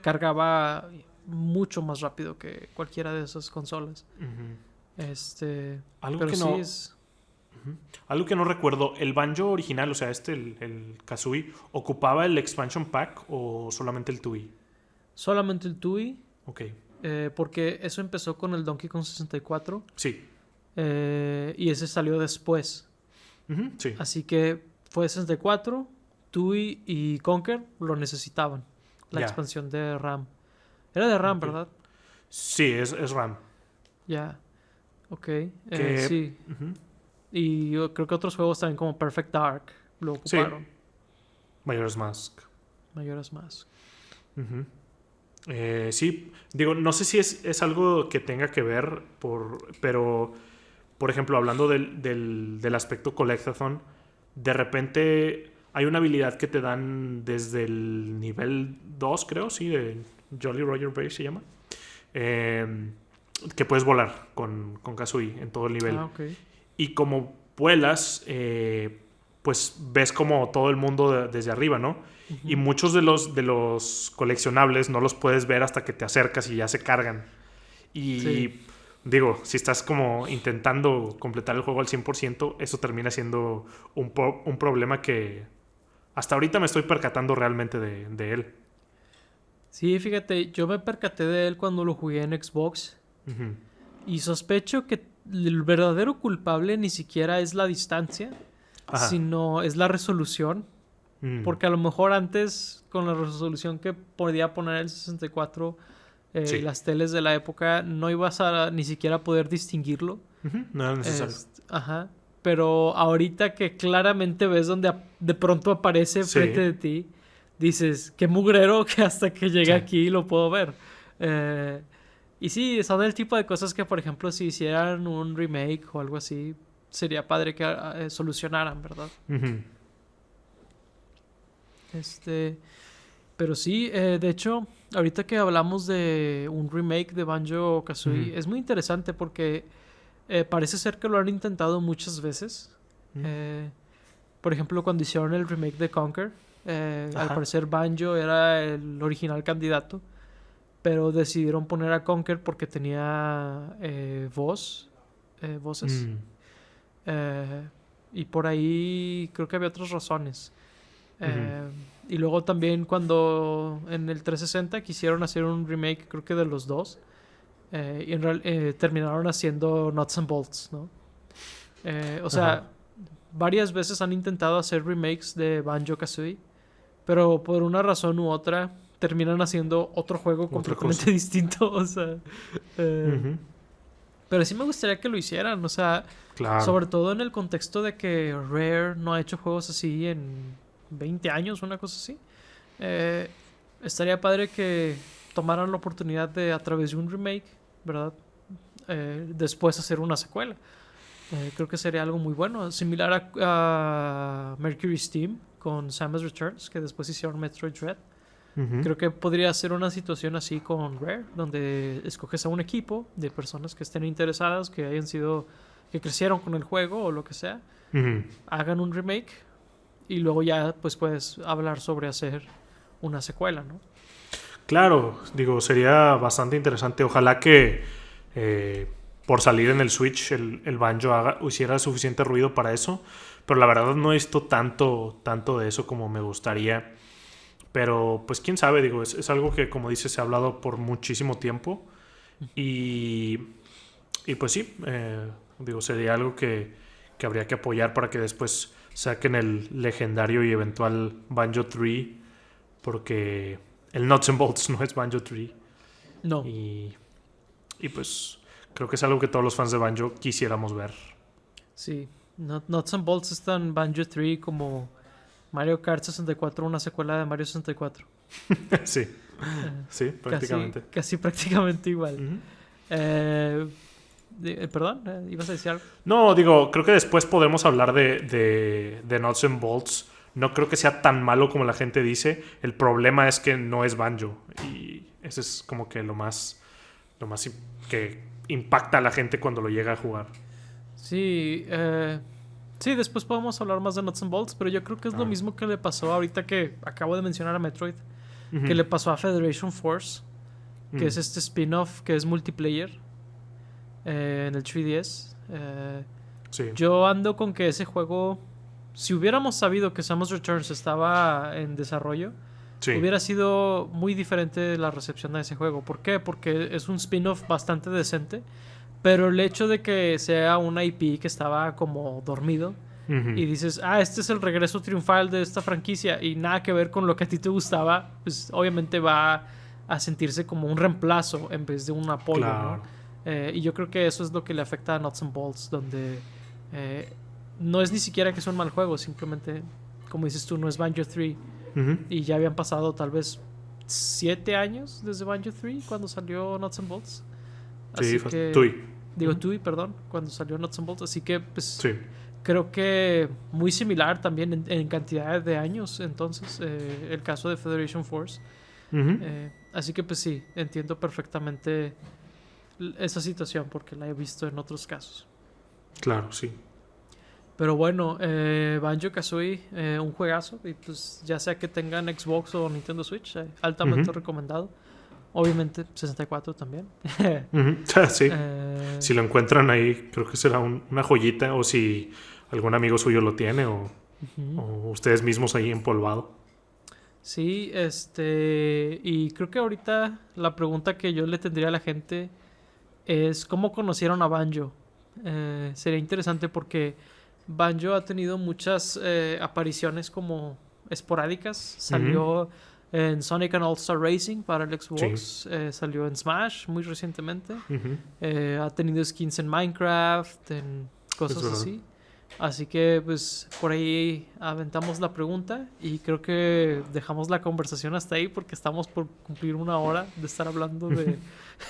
cargaba mucho más rápido que cualquiera de esas consolas. algo Pero que sí no, es algo que no recuerdo. ¿El Banjo original, o sea, el Kazooie, ocupaba el expansion pack o solamente el TUI? solamente el TUI, Ok, porque eso empezó con el Donkey Kong 64 sí. y ese salió después. Ujú, sí. Así que fue 64, TUI y Conker lo necesitaban, la Ya. expansión de RAM. Era de RAM, Ok. ¿verdad? Sí, es RAM. Ya, ok. Que. Sí, Ujú, y yo creo que otros juegos también como Perfect Dark lo sí, ocuparon. Majora's Mask. Mayoras más. Ujú. Sí, digo, no sé si es algo que tenga que ver, pero, por ejemplo, hablando del aspecto collectathon, de repente hay una habilidad que te dan desde el nivel 2 creo, sí, de Jolly Roger Bay se llama, eh, que puedes volar con Kazooie en todo el nivel. Ah, ok. Y como vuelas, pues ves como todo el mundo desde arriba, ¿no? Y Ujú. muchos de los coleccionables no los puedes ver hasta que te acercas y ya se cargan. Sí. Y digo, si estás como intentando completar el juego al 100%, eso termina siendo un problema que hasta ahorita me estoy percatando realmente de él. Sí, fíjate, yo me percaté de él cuando lo jugué en Xbox Ujú. y sospecho que el verdadero culpable ni siquiera es la distancia, Ajá. sino es la resolución. Mm. Porque a lo mejor antes, con la resolución que podía poner el 64 y Sí. las teles de la época, no ibas a ni siquiera poder distinguirlo. Ujú. No era necesario. Ajá. Pero ahorita que claramente ves donde de pronto aparece enfrente Sí. de ti, dices, qué mugrero que hasta que llegue Sí. aquí lo puedo ver. Eh, y sí, son el tipo de cosas que, por ejemplo, si hicieran un remake o algo así, sería padre que solucionaran, ¿verdad? Ujú. Este, pero sí, de hecho, ahorita que hablamos de un remake de Ujú. Banjo-Kazooie, es muy interesante porque parece ser que lo han intentado muchas veces. Ujú. Eh, por ejemplo, cuando hicieron el remake de Conker, al Ajá. parecer Banjo era el original candidato, pero decidieron poner a Conker porque tenía voces. Mm. Eh, y por ahí creo que había otras razones. Ujú. Eh, y luego también cuando en el 360 quisieron hacer un remake, creo que de los dos, y terminaron haciendo Nuts and Bolts, ¿no? O Ajá. sea, varias veces han intentado hacer remakes de Banjo-Kazooie, pero por una razón u otra terminan haciendo otro juego Otra completamente cosa. distinto, o sea, eh, Ujú. pero sí me gustaría que lo hicieran, o sea, Claro. sobre todo en el contexto de que Rare no ha hecho juegos así en 20 años, una cosa así. Eh, estaría padre que tomaran la oportunidad de, a través de un remake, ¿verdad? Después hacer una secuela. Creo que sería algo muy bueno. Similar a Mercury Steam con Samus Returns, que después hicieron Metroid Dread. Ujú. Creo que podría ser una situación así con Rare, donde escoges a un equipo de personas que estén interesadas, que hayan sido, que crecieron con el juego o lo que sea, Ujú. hagan un remake y luego ya pues puedes hablar sobre hacer una secuela, ¿no? Claro, digo, sería bastante interesante. Ojalá que eh, por salir en el Switch el Banjo hiciera suficiente ruido para eso. Pero la verdad no he visto tanto de eso como me gustaría. Pero pues quién sabe, digo, es algo que como dices se ha hablado por muchísimo tiempo. Y, y pues sí, digo, sería algo que habría que apoyar para que después saquen el legendario y eventual Banjo 3. Porque el Nuts and Bolts no es Banjo 3. No, Y, y pues creo que es algo que todos los fans de Banjo quisiéramos ver. sí. Nuts and Bolts es tan Banjo 3 como Mario Kart 64, una secuela de Mario 64. Sí, Eh, sí, casi, prácticamente. casi prácticamente igual. Ujú. Eh, Perdón, ¿ibas a decir algo? No, digo, creo que después podremos hablar de Nuts and Bolts. No creo que sea tan malo como la gente dice. El problema es que no es Banjo. Y ese es como que lo más que impacta a la gente cuando lo llega a jugar. Sí, sí, después podemos hablar más de Nuts and Bolts, pero yo creo que es lo mismo que le pasó ahorita que acabo de mencionar a Metroid, que le pasó a Federation Force, que es este spin-off que es multiplayer en el 3DS. Sí. Yo ando con que ese juego, si hubiéramos sabido que Samus Returns estaba en desarrollo, Sí. hubiera sido muy diferente la recepción de ese juego. ¿Por qué? Porque es un spin-off bastante decente, pero el hecho de que sea una IP que estaba como dormido y dices, este es el regreso triunfal de esta franquicia y nada que ver con lo que a ti te gustaba, pues obviamente va a sentirse como un reemplazo en vez de un apoyo, Claro. ¿no? Y yo creo que eso es lo que le afecta a Nuts and Bolts, donde no es ni siquiera que es un mal juego, simplemente, como dices tú, no es Banjo 3 y ya habían pasado tal vez 7 años desde Banjo 3 cuando salió Nuts and Bolts. Sí, Así que, Tui. digo Tui, perdón, cuando salió Nuts and Bolts. Así que, pues, Sí. creo que muy similar también en cantidad de años. Entonces, el caso de Federation Force. Así que, pues sí, entiendo perfectamente esa situación porque la he visto en otros casos. Claro, sí. Pero bueno, Banjo-Kazooie, un juegazo. Y pues ya sea que tengan Xbox o Nintendo Switch, altamente recomendado. Obviamente 64 también. Sí. Si lo encuentran ahí, creo que será una joyita. O si algún amigo suyo lo tiene, o ustedes mismos ahí empolvado. Sí, y creo que ahorita la pregunta que yo le tendría a la gente es ¿cómo conocieron a Banjo? Sería interesante porque Banjo ha tenido muchas apariciones como esporádicas. Salió en Sonic and All-Star Racing para el Xbox. Sí. Salió en Smash muy recientemente. Ha tenido skins en Minecraft, en cosas así. Así que pues por ahí aventamos la pregunta y creo que dejamos la conversación hasta ahí porque estamos por cumplir 1 hora de estar hablando de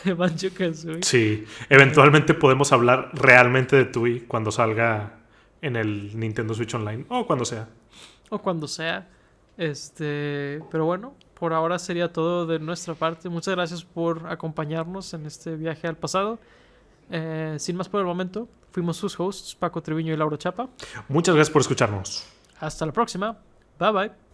Banjo-Kazooie. Sí, eventualmente podemos hablar realmente de Tui cuando salga en el Nintendo Switch Online o cuando sea. O cuando sea. Pero bueno, por ahora sería todo de nuestra parte. Muchas gracias por acompañarnos en este viaje al pasado. Sin más por el momento, fuimos sus hosts, Paco Treviño y Laura Chapa. Muchas gracias por escucharnos. Hasta la próxima. Bye bye.